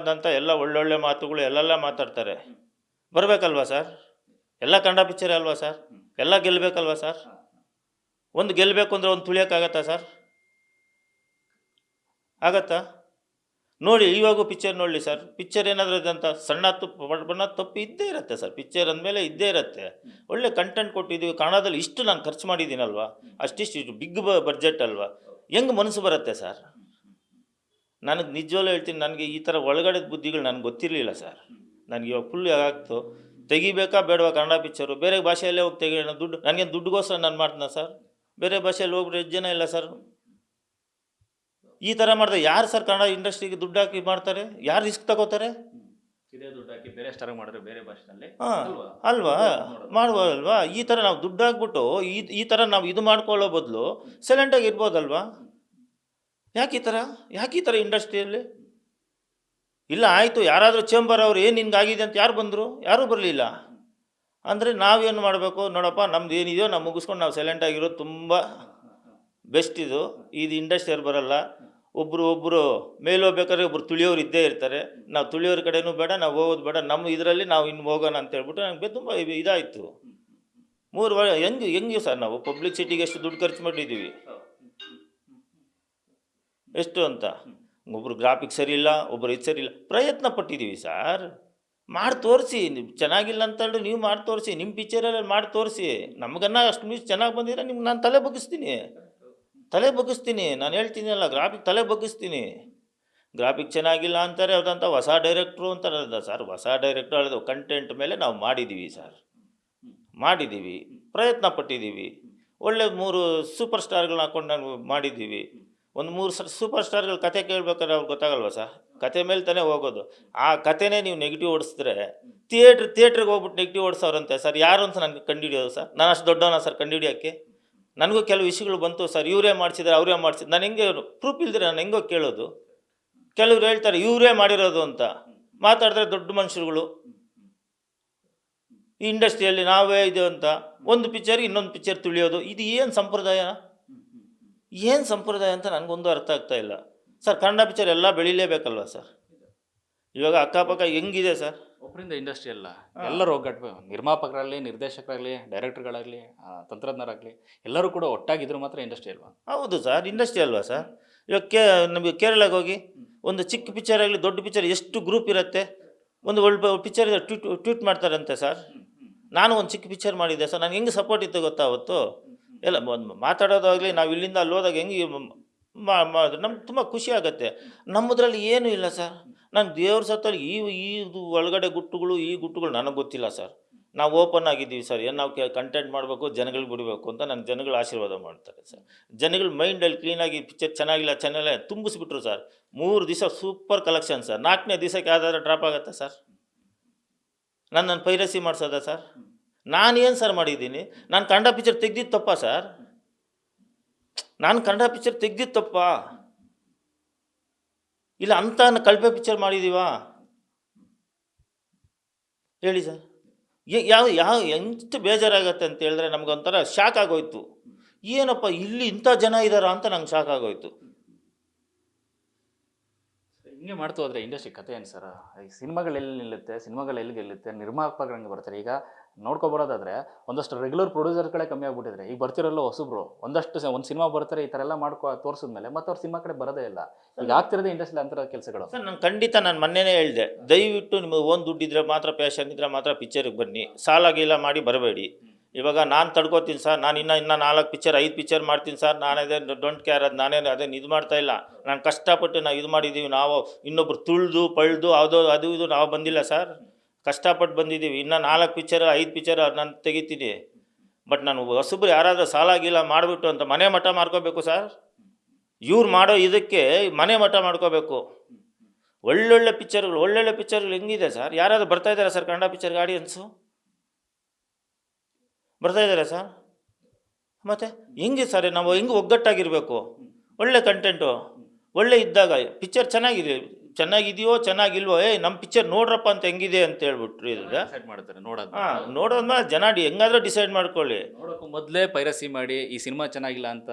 ಎಲ್ಲ ಒಳ್ಳೊಳ್ಳೆ ಮಾತುಗಳು ಎಲ್ಲೆಲ್ಲ ಮಾತಾಡ್ತಾರೆ. ಬರಬೇಕಲ್ವಾ ಸರ್? ಎಲ್ಲ ಕನ್ನಡ ಪಿಕ್ಚರೇ ಅಲ್ವಾ ಸರ್? ಎಲ್ಲ ಗೆಲ್ಲಬೇಕಲ್ವ ಸರ್? ಒಂದು ಗೆಲ್ಲಬೇಕು ಅಂದರೆ ಒಂದು ತುಳಿಯೋಕ್ಕಾಗತ್ತಾ ಸರ್? ಆಗತ್ತಾ? ನೋಡಿ ಇವಾಗೂ ಪಿಕ್ಚರ್ ನೋಡಲಿ ಸರ್, ಪಿಕ್ಚರ್ ಏನಾದರೂ ಇದಂತ ಸಣ್ಣ ಬಣ್ಣ ತಪ್ಪು ಇದ್ದೇ ಇರುತ್ತೆ ಸರ್. ಪಿಕ್ಚರ್ ಅಂದಮೇಲೆ ಇದ್ದೇ ಇರುತ್ತೆ. ಒಳ್ಳೆ ಕಂಟೆಂಟ್ ಕೊಟ್ಟಿದ್ದೀವಿ, ಕನ್ನಡದಲ್ಲಿ ಇಷ್ಟು ನಾನು ಖರ್ಚು ಮಾಡಿದ್ದೀನಲ್ವ, ಅಷ್ಟಿಷ್ಟು ಬಿಗ್ ಬಡ್ಜೆಟ್ ಅಲ್ವಾ, ಹೆಂಗೆ ಮನಸ್ಸು ಬರುತ್ತೆ ಸರ್? ನನಗೆ ನಿಜವಾಗ್ಲೂ ಹೇಳ್ತೀನಿ, ನನಗೆ ಈ ಥರ ಒಳಗಡೆ ಬುದ್ಧಿಗಳು ನನಗೆ ಗೊತ್ತಿರಲಿಲ್ಲ ಸರ್. ನನಗೆ ಇವಾಗ ಫುಲ್ ಆಗ್ತು, ತೆಗಿಬೇಕಾ ಬೇಡವಾ ಕನ್ನಡ ಪಿಕ್ಚರು, ಬೇರೆ ಭಾಷೆಯಲ್ಲೇ ಹೋಗಿ ತೆಗಿಯೋಣ, ದುಡ್ಡು ನನಗೆ ದುಡ್ಡುಗೋಸ್ಕರ ನಾನು ಮಾಡ್ತೀನ ಸರ್? ಬೇರೆ ಭಾಷೆಯಲ್ಲಿ ಹೋಗ್ಬಿಟ್ಟು ಎಷ್ಟು ಜನ ಇಲ್ಲ ಸರ್. ಈ ಥರ ಮಾಡಿದ್ರೆ ಯಾರು ಸರ್ ಕನ್ನಡ ಇಂಡಸ್ಟ್ರಿಗೆ ದುಡ್ಡು ಹಾಕಿ ಮಾಡ್ತಾರೆ? ಯಾರು ರಿಸ್ಕ್ ತಗೋತಾರೆ? ಇದೇ ದುಡ್ಡು ಹಾಕಿ ಬೇರೆ ಸ್ಟಾರ್ ಮಾಡಿದ್ರೆ ಬೇರೆ ಭಾಷೆಯಲ್ಲಿ ಹಾಂ ಅಲ್ವಾ, ಮಾಡ್ಬೋದಲ್ವಾ? ಈ ಥರ ನಾವು ದುಡ್ಡು ಹಾಕ್ಬಿಟ್ಟು ಈ ಥರ ನಾವು ಇದು ಮಾಡ್ಕೊಳ್ಳೋ ಬದಲು ಸೈಲೆಂಟಾಗಿ ಇರ್ಬೋದಲ್ವಾ? ಯಾಕೆ ಈ ಥರ ಇಂಡಸ್ಟ್ರಿಯಲ್ಲಿ ಇಲ್ಲ? ಆಯಿತು, ಯಾರಾದರೂ ಚೇಂಬರ್ ಅವ್ರು ಏನು ನಿನ್ಗಾಗಿದೆ ಅಂತ ಯಾರು ಬಂದರು? ಯಾರೂ ಬರಲಿಲ್ಲ ಅಂದರೆ ನಾವೇನು ಮಾಡಬೇಕು? ನೋಡಪ್ಪ, ನಮ್ದು ಏನಿದೆಯೋ ನಾವು ಮುಗಿಸ್ಕೊಂಡು ನಾವು ಸೈಲೆಂಟಾಗಿರೋದು ತುಂಬ ಬೆಸ್ಟ್. ಇದು ಇಂಡಸ್ಟ್ರಿಯಲ್ಲಿ ಬರಲ್ಲ. ಒಬ್ಬರು ಮೇಲೆ ಹೋಗ್ಬೇಕಾದ್ರೆ ಒಬ್ಬರು ತುಳಿಯೋರು ಇದ್ದೇ ಇರ್ತಾರೆ. ನಾವು ತುಳಿಯೋರ ಕಡೆನೂ ಬೇಡ, ನಾವು ಹೋಗೋದು ಬೇಡ, ನಮ್ಮ ಇದರಲ್ಲಿ ನಾವು ಇನ್ನು ಹೋಗೋಣ ಅಂತ ಹೇಳ್ಬಿಟ್ಟು ನನಗೆ ತುಂಬ ಇದಾಯಿತು. 3 ವರ್ಷ ಹೆಂಗೆ ಸರ್ ನಾವು ಪಬ್ಲಿಸಿಟಿಗೆ ಎಷ್ಟು ದುಡ್ಡು ಖರ್ಚು ಮಾಡಿದ್ದೀವಿ, ಎಷ್ಟು ಅಂತ. ಒಬ್ಬರು ಗ್ರಾಫಿಕ್ಸ್ ಸರಿ ಇಲ್ಲ, ಒಬ್ಬರು ಇದು ಸರಿ ಇಲ್ಲ, ಪ್ರಯತ್ನ ಪಟ್ಟಿದ್ದೀವಿ ಸರ್. ಮಾಡಿ ತೋರಿಸಿ, ಚೆನ್ನಾಗಿಲ್ಲ ಅಂತ ಹೇಳಿ ನೀವು ಮಾಡಿ ತೋರಿಸಿ, ನಿಮ್ಮ ಪಿಕ್ಚರಲ್ಲಿ ಮಾಡಿ ತೋರಿಸಿ. ನಮಗನ್ನ ಅಷ್ಟು ನ್ಯೂಸ್ ಚೆನ್ನಾಗಿ ಬಂದಿದ್ರೆ ನಿಮ್ಗೆ ನಾನು ತಲೆ ಬಗ್ಗಿಸ್ತೀನಿ. ನಾನು ಹೇಳ್ತೀನಿ ಅಲ್ಲ, ಗ್ರಾಫಿಕ್ ತಲೆ ಬಗ್ಗಿಸ್ತೀನಿ. ಗ್ರಾಫಿಕ್ ಚೆನ್ನಾಗಿಲ್ಲ ಅಂತಾರೆ, ಅದಂತ ಹೊಸ ಡೈರೆಕ್ಟ್ರು ಅಂತಾರೆ ಸರ್. ಹೊಸ ಡೈರೆಕ್ಟ್ರು ಹೇಳಿದ ಕಂಟೆಂಟ್ ಮೇಲೆ ನಾವು ಮಾಡಿದ್ದೀವಿ, ಪ್ರಯತ್ನ ಪಟ್ಟಿದ್ದೀವಿ. ಒಳ್ಳೆ 3 ಸೂಪರ್ ಸ್ಟಾರ್ಗಳನ್ನ ಹಾಕೊಂಡು ನಾವು ಮಾಡಿದ್ದೀವಿ. ಒಂದು 3 ಸೂಪರ್ ಸ್ಟಾರ್ಗಳ ಕತೆ ಕೇಳ್ಬೇಕಾದ್ರೆ ಅವ್ರಿಗೆ ಗೊತ್ತಾಗಲ್ವ ಸರ್? ಕತೆ ಮೇಲೆ ತಾನೇ ಹೋಗೋದು. ಆ ಕತೆನೇ ನೀವು ನೆಗೆಟಿವ್ ಓಡಿಸಿದ್ರೆ ಥಿಯೇಟ್ರಿಗೆ ಹೋಗ್ಬಿಟ್ಟು ನೆಗೆಟಿವ್ ಓಡಿಸೋರಂತೆ ಸರ್. ಯಾರು ಅಂತ ನನಗೆ ಕಂಡುಹಿಡಿಯೋದು ಸರ್? ನಾನು ಅಷ್ಟು ದೊಡ್ಡವನ ಸರ್ ಕಂಡುಹಿಡಿಯೋಕ್ಕೆ? ನನಗೂ ಕೆಲವು ವಿಷಯಗಳು ಬಂತು ಸರ್, ಇವರೇ ಮಾಡಿಸಿದ್ರೆ ಅವರೇ ಮಾಡಿಸಿದ್ರು. ನಾನು ಹೆಂಗೆ ಪ್ರೂಫ್ ಇಲ್ದಿರೆ ನಾನು ಹೆಂಗೋ ಕೇಳೋದು? ಕೆಲವ್ರು ಹೇಳ್ತಾರೆ ಇವರೇ ಮಾಡಿರೋದು ಅಂತ ಮಾತಾಡಿದ್ರೆ ದೊಡ್ಡ ಮನುಷ್ಯರುಗಳು. ಈ ಇಂಡಸ್ಟ್ರಿಯಲ್ಲಿ ನಾವೇ ಇದು ಅಂತ ಒಂದು ಪಿಕ್ಚರ್ಗೆ ಇನ್ನೊಂದು ಪಿಕ್ಚರ್ ತುಳಿಯೋದು, ಇದು ಏನು ಸಂಪ್ರದಾಯ ಅಂತ ನನಗೊಂದು ಅರ್ಥ ಆಗ್ತಾ ಇಲ್ಲ ಸರ್. ಕನ್ನಡ ಪಿಕ್ಚರ್ ಎಲ್ಲ ಬೆಳೀಲೇಬೇಕಲ್ವ ಸರ್? ಇವಾಗ ಅಕ್ಕಪಕ್ಕ ಹೆಂಗಿದೆ ಸರ್? ಒಬ್ಬರಿಂದ ಇಂಡಸ್ಟ್ರಿ ಅಲ್ಲ, ಎಲ್ಲರೂ ಒಗ್ಗಟ್ಟು, ನಿರ್ಮಾಪಕರಾಗಲಿ, ನಿರ್ದೇಶಕರಾಗಲಿ, ಡೈರೆಕ್ಟರ್ಗಳಾಗಲಿ, ತಂತ್ರಜ್ಞರಾಗಲಿ, ಎಲ್ಲರೂ ಕೂಡ ಒಟ್ಟಾಗಿದ್ರು ಮಾತ್ರ ಇಂಡಸ್ಟ್ರಿ ಅಲ್ವಾ? ಹೌದು ಸರ್, ಇಂಡಸ್ಟ್ರಿ ಅಲ್ವಾ ಸರ್? ಇವಾಗ ನಮಗೆ ಕೇರಳಕ್ಕೆ ಹೋಗಿ ಒಂದು ಚಿಕ್ಕ ಪಿಕ್ಚರ್ ಆಗಲಿ ದೊಡ್ಡ ಪಿಕ್ಚರ್ ಎಷ್ಟು ಗ್ರೂಪ್ ಇರುತ್ತೆ. ಒಂದು ಒಳ್ಳೆ ಪಿಕ್ಚರ್ ಟ್ವೀಟ್ ಮಾಡ್ತಾರಂತೆ ಸರ್. ನಾನು ಒಂದು ಚಿಕ್ಕ ಪಿಕ್ಚರ್ ಮಾಡಿದ್ದೆ ಸರ್, ನನಗೆ ಹೆಂಗೆ ಸಪೋರ್ಟ್ ಇತ್ತು ಗೊತ್ತಾ ಅವತ್ತು? ಎಲ್ಲ ಮಾತಾಡೋದಾಗಲಿ, ನಾವು ಇಲ್ಲಿಂದ ಅಲ್ಲಿ ಹೋದಾಗ ಹೆಂಗೆ ಮಾಡಿದ್ರೆ ನಮ್ಗೆ ತುಂಬ ಖುಷಿ ಆಗುತ್ತೆ. ನಮ್ಮದ್ರಲ್ಲಿ ಏನೂ ಇಲ್ಲ ಸರ್. ನಾನು ದೇವ್ರ ಸತ್ತಲ್ಲಿ ಇದು ಒಳಗಡೆ ಗುಟ್ಟುಗಳು ನನಗೆ ಗೊತ್ತಿಲ್ಲ ಸರ್. ನಾವು ಓಪನ್ ಆಗಿದ್ದೀವಿ ಸರ್. ಏನು ನಾವು ಕಂಟೆಂಟ್ ಮಾಡಬೇಕು, ಜನಗಳಿಗೆ ಬಿಡಬೇಕು ಅಂತ ನನ್ನ ಜನಗಳು ಆಶೀರ್ವಾದ ಮಾಡ್ತಾರೆ ಸರ್. ಜನಗಳ ಮೈಂಡಲ್ಲಿ ಕ್ಲೀನಾಗಿ ಪಿಕ್ಚರ್ ಚೆನ್ನಾಗಿಲ್ಲ ತುಂಬಿಸ್ಬಿಟ್ರು ಸರ್. 3 ದಿವಸ ಸೂಪರ್ ಕಲೆಕ್ಷನ್ ಸರ್. 4ನೇ ದಿವಸಕ್ಕೆ ಯಾವ್ದಾದ್ರು ಡ್ರಾಪ್ ಆಗುತ್ತೆ ಸರ್? ನನ್ನ ಪೈರಸಿ ಮಾಡಿಸೋದ ಸರ್? ನಾನೇನು ಸರ್ ಮಾಡಿದ್ದೀನಿ? ನಾನು ಕನ್ನಡ ಪಿಕ್ಚರ್ ತೆಗ್ದಿದ್ದು ತಪ್ಪಾ ಸರ್? ಇಲ್ಲ ಅಂತ ಕಳಪೆ ಪಿಕ್ಚರ್ ಮಾಡಿದ್ದೀವಾ ಹೇಳಿ ಸರ್? ಎಷ್ಟು ಬೇಜಾರಾಗತ್ತೆ ಅಂತ ಹೇಳಿದ್ರೆ ನಮಗೊಂಥರ ಶಾಕ್ ಆಗೋಯ್ತು. ಏನಪ್ಪ ಇಲ್ಲಿ ಇಂಥ ಜನ ಇದ್ದಾರಾ ಅಂತ ನಂಗೆ ಶಾಕ್ ಆಗೋಯ್ತು. ಹಿಂಗೆ ಮಾಡ್ತು ಹೋದರೆ ಇಂಡಸ್ಟ್ರಿ ಕತೆ ಏನು ಸರ್? ಈ ಸಿನಿಮಾಗಳು ಎಲ್ಲಿ ನಿಲ್ಲುತ್ತೆ, ಸಿನಿಮಾಗಳು ಎಲ್ಲಿ ಗೆಲ್ಲುತ್ತೆ, ನಿರ್ಮಾಪಕರಂಗೆ ಬರ್ತಾರೆ. ಈಗ ನೋಡ್ಕೊಬರೋದಾದರೆ ಒಂದಷ್ಟು ರೆಗ್ಯುಲರ್ ಪ್ರೊಡ್ಯೂಸರ್ಗಳೇ ಕಮ್ಮಿ ಆಗಿಬಿಟ್ಟಿದ್ರೆ, ಈಗ ಬರ್ತಿರಲ್ಲ ಹೊಸಬ್ರು ಒಂದು ಸಿನಿಮಾ ಬರ್ತಾರೆ, ಈ ಥರ ಎಲ್ಲ ತೋರಿಸಿದ್ಮೇಲೆ ಮತ್ತೆ ಅವ್ರ ಸಿನಿಮಾ ಕಡೆ ಬರೋದೇ ಇಲ್ಲ. ಈಗ ಆಗ್ತಿರೋದೇ ಇಂಡಸ್ಟ್ರಿ ಅಂತರ ಕೆಲಸಗಳು ಸರ್. ನಾನು ಮೊನ್ನೆನೇ ಹೇಳಿದೆ, ದಯವಿಟ್ಟು ನಿಮಗೆ ಒಂದು ದುಡ್ಡಿದ್ರೆ ಮಾತ್ರ, ಪ್ಯಾಷನ್ ಇದ್ರೆ ಮಾತ್ರ ಪಿಕ್ಚರಿಗೆ ಬನ್ನಿ, ಸಾಲಾಗಿಲ್ಲ ಮಾಡಿ ಬರಬೇಡಿ. ಇವಾಗ ನಾನು ತಡ್ಕೋತೀನಿ ಸರ್, ನಾನು ಇನ್ನೂ 4 ಪಿಕ್ಚರ್ 5 ಪಿಕ್ಚರ್ ಮಾಡ್ತೀನಿ ಸರ್. ನಾನೇದೇ ಡೋಂಟ್ ಕೇರ್, ಅದೇನು ಇದು ಮಾಡ್ತಾ ಇಲ್ಲ. ನಾನು ಕಷ್ಟಪಟ್ಟು ನಾವು ಇದು ಮಾಡಿದ್ದೀವಿ. ನಾವು ಇನ್ನೊಬ್ರು ಪಳ್ದು ಅದು ಇದು ನಾವು ಬಂದಿಲ್ಲ ಸರ್, ಕಷ್ಟಪಟ್ಟು ಬಂದಿದ್ದೀವಿ. ಇನ್ನೂ 4 ಪಿಕ್ಚರ್ 5 ಪಿಕ್ಚರ್ ನಾನು ತೆಗಿತೀನಿ. ಬಟ್ ನಾನು ಹೊಸಬ್ರು ಯಾರಾದರೂ ಸಾಲಾಗಿಲ್ಲ ಮಾಡಿಬಿಟ್ಟು ಅಂತ ಮನೆ ಮಠ ಮಾಡ್ಕೋಬೇಕು ಸರ್. ಇವ್ರು ಮಾಡೋ ಇದಕ್ಕೆ ಮನೆ ಮಠ ಮಾಡ್ಕೋಬೇಕು. ಒಳ್ಳೊಳ್ಳೆ ಪಿಕ್ಚರ್ಗಳು ಹೆಂಗಿದೆ ಸರ್? ಯಾರಾದರೂ ಬರ್ತಾಯಿದ್ದಾರೆ ಸರ್ ಕನ್ನಡ ಪಿಕ್ಚರ್ಗೆ? ಆಡಿಯನ್ಸು ಬರ್ತಾಯಿದ್ದಾರೆ ಸರ್? ಮತ್ತು ಹೆಂಗೆ ಸರ್ ನಾವು ಹೆಂಗೆ ಒಗ್ಗಟ್ಟಾಗಿರಬೇಕು? ಒಳ್ಳೆ ಕಂಟೆಂಟು ಒಳ್ಳೆ ಇದ್ದಾಗ ಪಿಕ್ಚರ್ ಚೆನ್ನಾಗಿದೆ, ಚೆನ್ನಾಗಿದೆಯೋ ಚೆನ್ನಾಗಿಲ್ವೋ ನಮ್ಮ ಪಿಕ್ಚರ್ ನೋಡ್ರಪ್ಪ ಅಂತ ಹೆಂಗಿದೆ ಅಂತ ಹೇಳ್ಬಿಟ್ರು ಇದ್ರೆ ಡಿಸೈಡ್ ಮಾಡ್ತಾರೆ ನೋಡೋದು. ನೋಡೋದ್ಮೇಲೆ ಜನ ಹೆಂಗಾದ್ರೂ ಡಿಸೈಡ್ ಮಾಡ್ಕೊಳ್ಳಿ. ನೋಡೋಕ್ಕೂ ಮೊದಲೇ ಪೈರಸಿ ಮಾಡಿ ಈ ಸಿನಿಮಾ ಚೆನ್ನಾಗಿಲ್ಲ ಅಂತ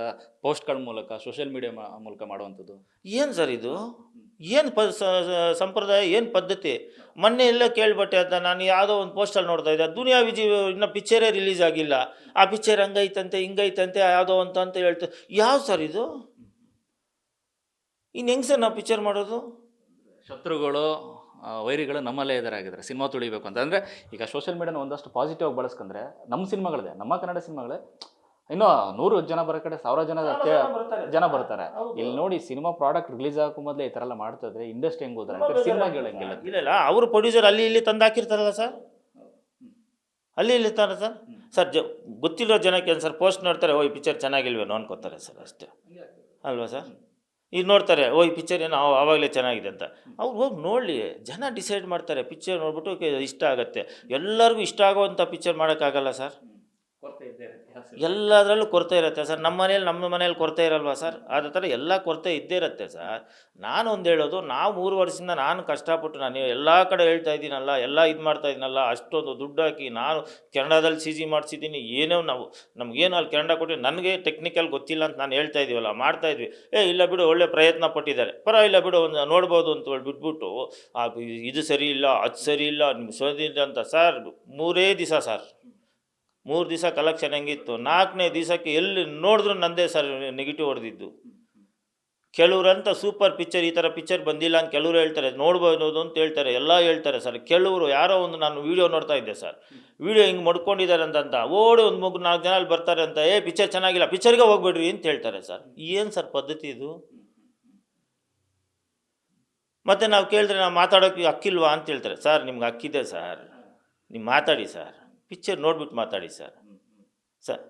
ಪೋಸ್ಟ್ಗಳ ಮೂಲಕ ಸೋಷಿಯಲ್ ಮೀಡಿಯಾ ಮೂಲಕ ಮಾಡುವಂಥದ್ದು. ಏನು ಸರ್ ಇದು? ಏನು ಸಂಪ್ರದಾಯ, ಏನು ಪದ್ಧತಿ? ಮೊನ್ನೆ ಎಲ್ಲ ಕೇಳ್ಬಟ್ಟೆ ಅಂತ ನಾನು ಯಾವುದೋ ಒಂದು ಪೋಸ್ಟಲ್ಲಿ ನೋಡ್ತಾ ಇದ್ದೆ, ದುನಿಯಾ ವಿಜಯ್ ಇನ್ನೂ ಪಿಕ್ಚರೇ ರಿಲೀಸ್ ಆಗಿಲ್ಲ, ಆ ಪಿಕ್ಚರ್ ಹಂಗೈತಂತೆ ಹಿಂಗೈತಂತೆ ಯಾವುದೋ ಅಂತ ಹೇಳ್ತಾರೆ. ಯಾವ ಸರ್ ಇದು? ಇನ್ನು ಹೆಂಗೆ ಸರ್ ನಾವು ಪಿಕ್ಚರ್ ಮಾಡೋದು? ಶತ್ರುಗಳು ವೈರಿಗಳು ನಮ್ಮಲ್ಲೇ ಎದುರಾಗಿದ್ದಾರೆ ಸಿನಿಮಾ ತುಳಿಬೇಕು ಅಂತ. ಅಂದರೆ ಈಗ ಸೋಷಿಯಲ್ ಮೀಡಿಯಾನ ಒಂದಷ್ಟು ಪಾಸಿಟಿವ್ ಆಗಿ ಬಳಸ್ಕೊಂಡ್ರೆ ನಮ್ಮ ಸಿನಿಮಾಗಳಿದೆ, ನಮ್ಮ ಕನ್ನಡ ಸಿನಿಮಾಗಳೇ ಇನ್ನೂ 100 ಜನ ಬರೋ ಕಡೆ 1000 ಜನ ಬರ್ತಾರೆ. ಇಲ್ಲಿ ನೋಡಿ ಸಿನಿಮಾ ಪ್ರಾಡಕ್ಟ್ ರಿಲೀಸ್ ಆಗೋ ಮೊದಲೇ ಈ ಥರ ಎಲ್ಲ ಮಾಡ್ತಾ ಇದ್ರೆ ಇಂಡಸ್ಟ್ರಿ ಹೆಂಗೆ ಹೋದ್ರೆ ಸಿನಿಮಾಗಳು ಹೆಂಗಿಲ್ಲ. ಇಲ್ಲ ಅವರು ಪ್ರೊಡ್ಯೂಸರ್ ಅಲ್ಲಿ ಇಲ್ಲಿ ತಂದು ಹಾಕಿರ್ತಾರಲ್ಲ ಸರ್, ಅಲ್ಲಿ ಇಲ್ಲಿ ತಾನೆ ಸರ್. ಸರ್ ಗೊತ್ತಿರೋ ಜನಕ್ಕೆ ಸರ್ ಪೋಸ್ಟ್ ನೋಡ್ತಾರೆ, ಓ ಈ ಪಿಕ್ಚರ್ ಚೆನ್ನಾಗಿಲ್ವೇನೋ ಅನ್ಕೋತಾರೆ ಸರ್, ಅಷ್ಟೇ ಅಲ್ವಾ ಸರ್? ಈಗ ನೋಡ್ತಾರೆ, ಓ ಈ ಪಿಕ್ಚರ್ ಏನೋ ಆವಾಗಲೇ ಚೆನ್ನಾಗಿದೆ ಅಂತ. ಅವ್ರು ಹೋಗಿ ನೋಡಲಿ, ಜನ ಡಿಸೈಡ್ ಮಾಡ್ತಾರೆ. ಪಿಕ್ಚರ್ ನೋಡ್ಬಿಟ್ಟು ಇಷ್ಟ ಆಗುತ್ತೆ. ಎಲ್ಲರಿಗೂ ಇಷ್ಟ ಆಗೋವಂಥ ಪಿಕ್ಚರ್ ಮಾಡೋಕ್ಕಾಗಲ್ಲ ಸರ್, ಎಲ್ಲದರಲ್ಲೂ ಕೊರತೆ ಇರುತ್ತೆ ಸರ್. ನಮ್ಮ ಮನೇಲಿ ಕೊರತೆ ಇರಲ್ವಾ ಸರ್? ಅದೇ ಥರ ಎಲ್ಲ ಕೊರತೆ ಇದ್ದೇ ಇರುತ್ತೆ ಸರ್. ನಾನು ಒಂದು ಹೇಳೋದು, ನಾವು 3 ವರ್ಷದಿಂದ ನಾನು ಕಷ್ಟಪಟ್ಟು ನಾನು ಎಲ್ಲ ಕಡೆ ಹೇಳ್ತಾ ಇದ್ದೀನಲ್ಲ, ಎಲ್ಲ ಇದು ಮಾಡ್ತಾ ಇದ್ದೀನಲ್ಲ, ಅಷ್ಟೊಂದು ದುಡ್ಡು ಹಾಕಿ ನಾನು ಕೆನಡಾದಲ್ಲಿ CG ಮಾಡಿಸಿದ್ದೀನಿ. ಏನೋ ನಮಗೇನು ಅಲ್ಲಿ ಕೆನಡಾ ಕೊಟ್ಟು ನನಗೆ ಟೆಕ್ನಿಕಲ್ ಗೊತ್ತಿಲ್ಲ ಅಂತ ನಾನು ಹೇಳ್ತಾ ಇದ್ದೀವಲ್ಲ, ಮಾಡ್ತಾಯಿದ್ವಿ. ಇಲ್ಲ ಬಿಡು, ಒಳ್ಳೆ ಪ್ರಯತ್ನ ಪಟ್ಟಿದ್ದಾರೆ, ಪರವಾಗಿಲ್ಲ ಬಿಡು, ಒಂದು ನೋಡ್ಬೋದು ಅಂತ ಹೇಳಿ ಬಿಟ್ಬಿಟ್ಟು ಇದು ಸರಿ ಇಲ್ಲ, ಅದು ಸರಿ ಇಲ್ಲ, ನಿಮ್ಮ ಸೋದಿಲ್ಲ ಅಂತ ಸರ್. 3 ದಿವಸ ಸರ್, 3 ದಿವಸ ಕಲೆಕ್ಷನ್ ಹೆಂಗಿತ್ತು, 4ನೇ ದಿವಸಕ್ಕೆ ಎಲ್ಲಿ ನೋಡಿದ್ರು ನಂದೇ ಸರ್ ನೆಗೆಟಿವ್ ಹೊಡೆದಿದ್ದು. ಕೆಲವ್ರಂತ ಸೂಪರ್ ಪಿಕ್ಚರ್, ಈ ಥರ ಪಿಕ್ಚರ್ ಬಂದಿಲ್ಲ ಅಂತ ಕೆಲವರು ಹೇಳ್ತಾರೆ, ನೋಡ್ಬೋದು ಅಂತ ಹೇಳ್ತಾರೆ, ಎಲ್ಲ ಹೇಳ್ತಾರೆ ಸರ್. ಕೆಲವರು ಯಾರೋ ಒಂದು ನಾನು ವೀಡಿಯೋ ನೋಡ್ತಾ ಇದ್ದೆ ಸರ್, ವೀಡಿಯೋ ಹಿಂಗೆ ಮಡ್ಕೊಂಡಿದ್ದಾರೆ ಅಂತ ಓಡಿ ಒಂದು 3-4 ಜನ ಅಲ್ಲಿ ಬರ್ತಾರೆ ಅಂತ, ಪಿಕ್ಚರ್ ಚೆನ್ನಾಗಿಲ್ಲ, ಪಿಕ್ಚರ್ಗೆ ಹೋಗ್ಬೇಡ್ರಿ ಅಂತ ಹೇಳ್ತಾರೆ ಸರ್. ಏನು ಸರ್ ಪದ್ಧತಿ ಇದು? ಮತ್ತು ನಾವು ಕೇಳಿದ್ರೆ ನಾವು ಮಾತಾಡೋಕ್ಕೆ ಹಕ್ಕಿಲ್ವಾ ಅಂತ ಹೇಳ್ತಾರೆ. ಸರ್ ನಿಮ್ಗೆ ಹಕ್ಕಿದೆ ಸರ್, ನೀವು ಮಾತಾಡಿ ಸರ್, ಪಿಕ್ಚರ್ ನೋಡ್ಬಿಟ್ಟು ಮಾತಾಡಿ ಸರ್. ಸರ್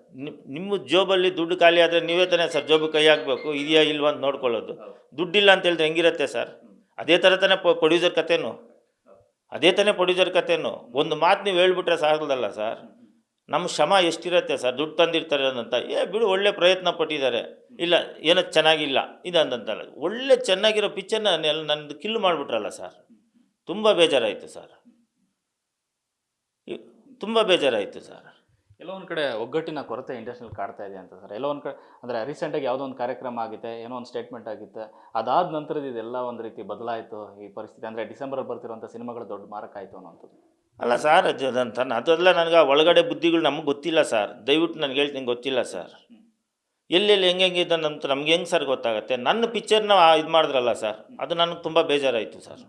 ನಿಮ್ಮ ಜೋಬಲ್ಲಿ ದುಡ್ಡು ಖಾಲಿ ಆದರೆ ನೀವೇ ತಾನೇ ಸರ್ ಜೋಬು ಕೈ ಹಾಕಬೇಕು, ಇದೆಯಾ ಇಲ್ವಾ ಅಂತ ನೋಡ್ಕೊಳ್ಳೋದು. ದುಡ್ಡಿಲ್ಲ ಅಂತ ಹೇಳಿದ್ರೆ ಹೆಂಗಿರುತ್ತೆ ಸರ್? ಅದೇ ಥರ ತಾನೇ ಪ್ರೊಡ್ಯೂಸರ್ ಕಥೆನೂ, ಅದೇ ತಾನೇ ಪ್ರೊಡ್ಯೂಸರ್ ಕಥೆನೂ. ಒಂದು ಮಾತು ನೀವು ಹೇಳ್ಬಿಟ್ರೆ ಸಾಗಲ್ದಲ್ಲ ಸರ್. ನಮ್ಮ ಶ್ರಮ ಎಷ್ಟಿರುತ್ತೆ ಸರ್, ದುಡ್ಡು ತಂದಿರ್ತಾರೆ ಅಂತ. ಬಿಡು, ಒಳ್ಳೆ ಪ್ರಯತ್ನ ಪಟ್ಟಿದ್ದಾರೆ, ಇಲ್ಲ ಏನೋ ಚೆನ್ನಾಗಿಲ್ಲ ಇದಂತಲ್ಲ. ಒಳ್ಳೆ ಚೆನ್ನಾಗಿರೋ ಪಿಕ್ಚರ್ನ ನನ್ನದು ಕಿಲ್ಲು ಮಾಡಿಬಿಟ್ರಲ್ಲ ಸರ್. ತುಂಬ ಬೇಜಾರಾಯಿತು ಸರ್, ತುಂಬ ಬೇಜಾರಾಯಿತು ಸರ್. ಎಲ್ಲೋ ಒಂದು ಕಡೆ ಒಗ್ಗಟ್ಟಿನ ಕೊರತೆ ಇಂಡಸ್ಟ್ರಿಯಲ್ಲಿ ಕಾಡ್ತಾ ಇದೆ ಅಂತ ಸರ್. ಎಲ್ಲೋ ಒಂದು ಕಡೆ ಅಂದರೆ ರೀಸೆಂಟಾಗಿ ಯಾವುದೋ ಒಂದು ಕಾರ್ಯಕ್ರಮ ಆಗುತ್ತೆ, ಏನೋ ಒಂದು ಸ್ಟೇಟ್ಮೆಂಟ್ ಆಗುತ್ತೆ, ಅದಾದ ನಂತರದ ಇದೆಲ್ಲ ಒಂದು ರೀತಿ ಬದಲಾಯಿತು ಈ ಪರಿಸ್ಥಿತಿ. ಅಂದರೆ ಡಿಸೆಂಬರಲ್ಲಿ ಬರ್ತಿರೋಂಥ ಸಿನಿಮಾಗಳು ದೊಡ್ಡ ಮಾರಕ ಆಯಿತು ಅನ್ನೋಂಥದ್ದು. ಅಲ್ಲ ಸರ್, ಅದೆಲ್ಲ ನನಗೆ ಒಳಗಡೆ ಬುದ್ಧಿಗಳು ನಮಗೆ ಗೊತ್ತಿಲ್ಲ ಸರ್. ದಯವಿಟ್ಟು ನನಗೆ ಹೇಳ್ತೀನಿ, ಗೊತ್ತಿಲ್ಲ ಸರ್. ಎಲ್ಲೆಲ್ಲಿ ಹೆಂಗೆ ನಮ್ಗೆ ಹೆಂಗೆ ಸರ್ ಗೊತ್ತಾಗುತ್ತೆ? ನನ್ನ ಪಿಕ್ಚರ್ನ ಇದು ಮಾಡಿದ್ರಲ್ಲ ಸರ್, ಅದು ನನಗೆ ತುಂಬ ಬೇಜಾರಾಯಿತು ಸರ್,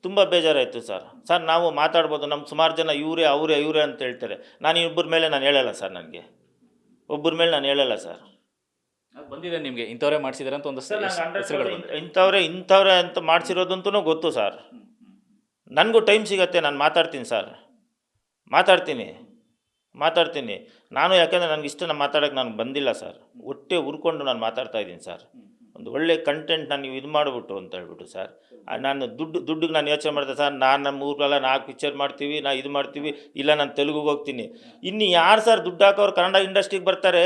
ತುಂಬ ಬೇಜಾರಾಯಿತು ಸರ್. ಸರ್ ನಾವು ಮಾತಾಡ್ಬೋದು, ನಮ್ಮ ಸುಮಾರು ಜನ ಇವರೇ ಅಂತ ಹೇಳ್ತಾರೆ. ನಾನು ಇಬ್ಬರ ಮೇಲೆ ನಾನು ಹೇಳಲ್ಲ ಸರ್, ನನಗೆ ಒಬ್ಬರ ಮೇಲೆ ನಾನು ಹೇಳಲ್ಲ ಸರ್. ಅದು ಬಂದಿದೆ ನಿಮಗೆ, ಇಂಥವರೇ ಮಾಡಿಸಿದಾರೆ ಅಂತ ಒಂದು ಇಂಥವ್ರೆ ಅಂತ ಮಾಡಿಸಿರೋದಂತೂ ಗೊತ್ತು ಸರ್. ನನಗೂ ಟೈಮ್ ಸಿಗತ್ತೆ, ನಾನು ಮಾತಾಡ್ತೀನಿ ಸರ್, ಮಾತಾಡ್ತೀನಿ ನಾನು. ಯಾಕೆಂದರೆ ನನಗೆ ನಾನು ಮಾತಾಡೋಕ್ಕೆ ನಾನು ಬಂದಿಲ್ಲ ಸರ್. ಹೊಟ್ಟೆ ಉರ್ಕೊಂಡು ನಾನು ಮಾತಾಡ್ತಾ ಇದ್ದೀನಿ ಸರ್. ಒಂದು ಒಳ್ಳೆ ಕಂಟೆಂಟ್ನ ನೀವು ಇದು ಮಾಡಿಬಿಟ್ಟು ಅಂತ ಹೇಳ್ಬಿಟ್ಟು ಸರ್, ನಾನು ದುಡ್ಡಿಗೆ ನಾನು ಯೋಚನೆ ಮಾಡ್ದೆ ಸರ್. ನಮ್ಮ ಊರಲ್ಲ 4 ಪಿಕ್ಚರ್ ಮಾಡ್ತೀವಿ, ಇದು ಮಾಡ್ತೀವಿ, ಇಲ್ಲ ನಾನು ತೆಲುಗುಗೆ ಹೋಗ್ತೀನಿ. ಇನ್ನು ಯಾರು ಸರ್ ದುಡ್ಡು ಹಾಕೋರು ಕನ್ನಡ ಇಂಡಸ್ಟ್ರಿಗೆ ಬರ್ತಾರೆ?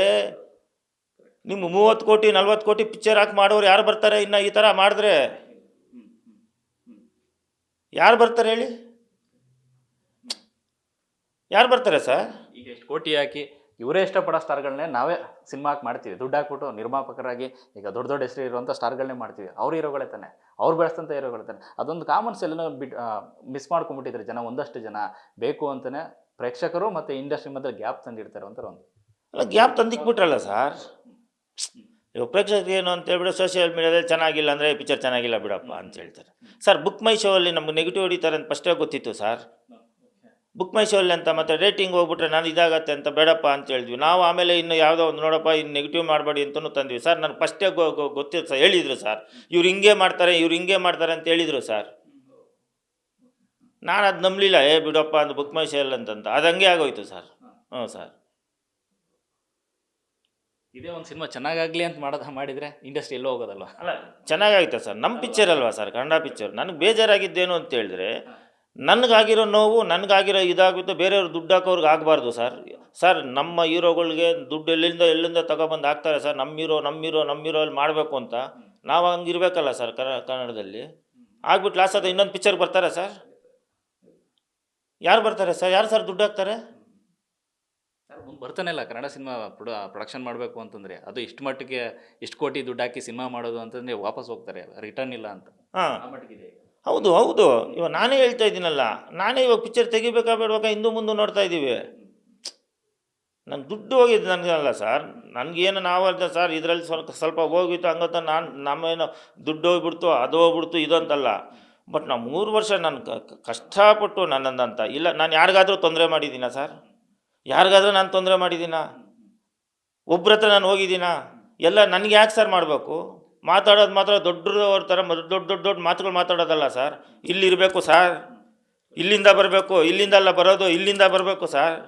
ನಿಮ್ಮ 30 ಕೋಟಿ 40 ಕೋಟಿ ಪಿಕ್ಚರ್ ಹಾಕಿ ಮಾಡೋರು ಯಾರು ಬರ್ತಾರೆ? ಇನ್ನು ಈ ಥರ ಮಾಡಿದ್ರೆ ಯಾರು ಬರ್ತಾರೆ ಹೇಳಿ? ಯಾರು ಬರ್ತಾರೆ ಸರ್? ಈಗ ಎಷ್ಟು ಕೋಟಿ ಹಾಕಿ ಇವರೇ ಇಷ್ಟಪಡೋ ಸ್ಟಾರ್ಗಳನ್ನೇ ನಾವೇ ಸಿನಿಮಾ ಹಾಕಿ ಮಾಡ್ತೀವಿ. ದುಡ್ಡು ಹಾಕ್ಬಿಟ್ಟು ನಿರ್ಮಾಪಕರಾಗಿ ಈಗ ದೊಡ್ಡ ಹೆಸರು ಇರುವಂಥ ಸ್ಟಾರ್ಗಳನ್ನೇ ಮಾಡ್ತೀವಿ. ಅವ್ರ ಹೀರೋಗಳೇ ತಾನೆ, ಅವ್ರು ಬೆಳೆಸ್ತಂಥ ಹೀರೋಗಳೇ ತಾನೆ. ಅದೊಂದು ಕಾಮನ್ಸ್ ಎಲ್ಲ ಮಿಸ್ ಮಾಡ್ಕೊಂಡ್ಬಿಟ್ಟಿದ್ದಾರೆ ಜನ. ಒಂದಷ್ಟು ಜನ ಬೇಕು ಅಂತಲೇ ಪ್ರೇಕ್ಷಕರು ಮತ್ತು ಇಂಡಸ್ಟ್ರಿ ಮಧ್ಯೆ ಗ್ಯಾಪ್ ತಂದಿಡ್ತಾರೆ ಅಂತ ಒಂದು. ಅಲ್ಲ, ಗ್ಯಾಪ್ ತಂದಿಕ್ಬಿಟ್ರಲ್ಲ ಸರ್. ಇವಾಗ ಪ್ರೇಕ್ಷಕರು ಏನು ಅಂತ ಹೇಳ್ಬಿಟ್ಟು ಸೋಷಿಯಲ್ ಮೀಡಿಯಾದಲ್ಲಿ ಚೆನ್ನಾಗಿಲ್ಲ ಅಂದರೆ ಪಿಕ್ಚರ್ ಚೆನ್ನಾಗಿಲ್ಲ ಬಿಡಪ್ಪ ಅಂತ ಹೇಳ್ತಾರೆ ಸರ್. ಬುಕ್ ಮೈ ಶೋ ಅಲ್ಲಿ ನಮ್ಗೆ ನೆಗೆಟಿವ್ ಹೊಡಿತಾರೆ ಅಂತ ಫಸ್ಟೇ ಗೊತ್ತಿತ್ತು ಸರ್. ಬುಕ್ ಮೈ ಶೋ ಅಲ್ಲಿ ಅಂತ ಮತ್ತು ರೇಟಿಂಗ್ ಹೋಗ್ಬಿಟ್ರೆ ನಾನು ಇದಾಗತ್ತೆ ಅಂತ ಬೇಡಪ್ಪ ಅಂತ ಹೇಳಿದ್ವಿ ನಾವು. ಆಮೇಲೆ ಇನ್ನು ಯಾವುದೋ ಒಂದು ನೋಡಪ್ಪ ಇನ್ನು ನೆಗೆಟಿವ್ ಮಾಡಬೇಡಿ ಅಂತಲೂ ತಂದ್ವಿ ಸರ್. ನನಗೆ ಫಸ್ಟೇ ಗೊತ್ತಿತ್ತು ಸರ್, ಹೇಳಿದರು ಸರ್, ಇವ್ರು ಹಿಂಗೆ ಮಾಡ್ತಾರೆ ಅಂತ ಹೇಳಿದರು ಸರ್. ನಾನು ಅದು ನಂಬಲಿಲ್ಲ, ಬಿಡಪ್ಪ ಅಂತ ಬುಕ್ ಮೈ ಶೋ ಅಲ್ಲಿ ಅಂತಂತ. ಅದು ಹಂಗೆ ಆಗೋಯ್ತು ಸರ್. ಹ್ಞೂ ಸರ್. ಇದೇ ಒಂದು ಸಿನಿಮಾ ಚೆನ್ನಾಗಾಗಲಿ ಅಂತ ಮಾಡಿದರೆ ಇಂಡಸ್ಟ್ರಿ ಎಲ್ಲೋ ಹೋಗೋದಲ್ವ? ಅಲ್ಲ, ಚೆನ್ನಾಗಾಯ್ತಾ ಸರ್? ನಮ್ಮ ಪಿಕ್ಚರ್ ಅಲ್ವಾ ಸರ್, ಕನ್ನಡ ಪಿಕ್ಚರ್. ನನಗೆ ಬೇಜಾರಾಗಿದ್ದೇನು ಅಂತ ಹೇಳಿದ್ರೆ, ನನಗಾಗಿರೋ ನೋವು, ನನಗಾಗಿರೋ ಇದಾಗುತ್ತೆ, ಬೇರೆಯವ್ರು ದುಡ್ಡು ಹಾಕೋರ್ಗೆ ಆಗಬಾರ್ದು ಸರ್. ನಮ್ಮ ಹೀರೋಗಳಿಗೆ ದುಡ್ಡು ಎಲ್ಲಿಂದ ತಗೊಬಂದು ಹಾಕ್ತಾರೆ ಸರ್. ನಮ್ಮ ಹೀರೋ ಅಲ್ಲಿ ಮಾಡಬೇಕು ಅಂತ ನಾವು ಹಂಗೆ ಇರಬೇಕಲ್ಲ ಸರ್ ಕನ್ನಡದಲ್ಲಿ. ಆಗ್ಬಿಟ್ಟು ಲಾಸ್ ಅದು ಇನ್ನೊಂದು ಪಿಕ್ಚರ್ ಬರ್ತಾರೆ ಸರ್? ಯಾರು ಬರ್ತಾರೆ ಸರ್? ಯಾರು ಸರ್ ದುಡ್ಡು ಹಾಕ್ತಾರೆ? ಸರ್ ಮುಂದೆ ಬರ್ತಾನೆ ಇಲ್ಲ ಕನ್ನಡ ಸಿನಿಮಾ ಪ್ರೊಡಕ್ಷನ್ ಮಾಡಬೇಕು ಅಂತಂದರೆ ಅದು ಇಷ್ಟು ಮಟ್ಟಿಗೆ ಇಷ್ಟು ಕೋಟಿ ದುಡ್ಡು ಹಾಕಿ ಸಿನಿಮಾ ಮಾಡೋದು ಅಂತಂದರೆ ವಾಪಸ್ ಹೋಗ್ತಾರೆ, ರಿಟರ್ನ್ ಇಲ್ಲ ಅಂತ. ಹಾಂ, ಆ ಮಟ್ಟಿಗಿದೆ. ಹೌದು ಹೌದು. ಇವಾಗ ನಾನೇ ಹೇಳ್ತಾ ಇದ್ದೀನಲ್ಲ, ನಾನೇ ಇವಾಗ ಪಿಕ್ಚರ್ ತೆಗಿಬೇಕಾ ಬೇಡಬೇಕಾ ಹಿಂದೂ ಮುಂದೆ ನೋಡ್ತಾ ಇದ್ದೀವಿ. ನನ್ನ ದುಡ್ಡು ಹೋಗಿದ್ದು ನನಗಲ್ಲ ಸರ್, ನನಗೇನು ನಾವಲ್ಲ ಸರ್ ಇದರಲ್ಲಿ ಸ್ವಲ್ಪ ಹೋಗಿತ್ತು ಹಂಗತ್ತ ನಮ್ಮೇನು ದುಡ್ಡು ಹೋಗ್ಬಿಡ್ತು ಅದು ಹೋಗ್ಬಿಡ್ತು ಇದು ಅಂತಲ್ಲ. ಬಟ್ ನಾವು 3 ವರ್ಷ ನಾನು ಕಷ್ಟಪಟ್ಟು ನನ್ನಂದಂತ ಇಲ್ಲ, ನಾನು ಯಾರಿಗಾದರೂ ತೊಂದರೆ ಮಾಡಿದ್ದೀನ ಸರ್? ಯಾರಿಗಾದ್ರೂ ನಾನು ತೊಂದರೆ ಮಾಡಿದ್ದೀನ? ಒಬ್ರ ಹತ್ರ ನಾನು ಹೋಗಿದ್ದೀನ? ಎಲ್ಲ ನನಗೆ ಯಾಕೆ ಸರ್ ಮಾಡಬೇಕು? ಮಾತಾಡೋದು ಮಾತ್ರ ದೊಡ್ಡವ್ರ ಥರ ದೊಡ್ಡ ದೊಡ್ಡ ದೊಡ್ಡ ಮಾತುಗಳು ಮಾತಾಡೋದಲ್ಲ ಸರ್. ಇಲ್ಲಿರಬೇಕು ಸರ್, ಇಲ್ಲಿಂದ ಬರಬೇಕು, ಇಲ್ಲಿಂದಲ್ಲ ಬರೋದು, ಇಲ್ಲಿಂದ ಬರಬೇಕು ಸರ್.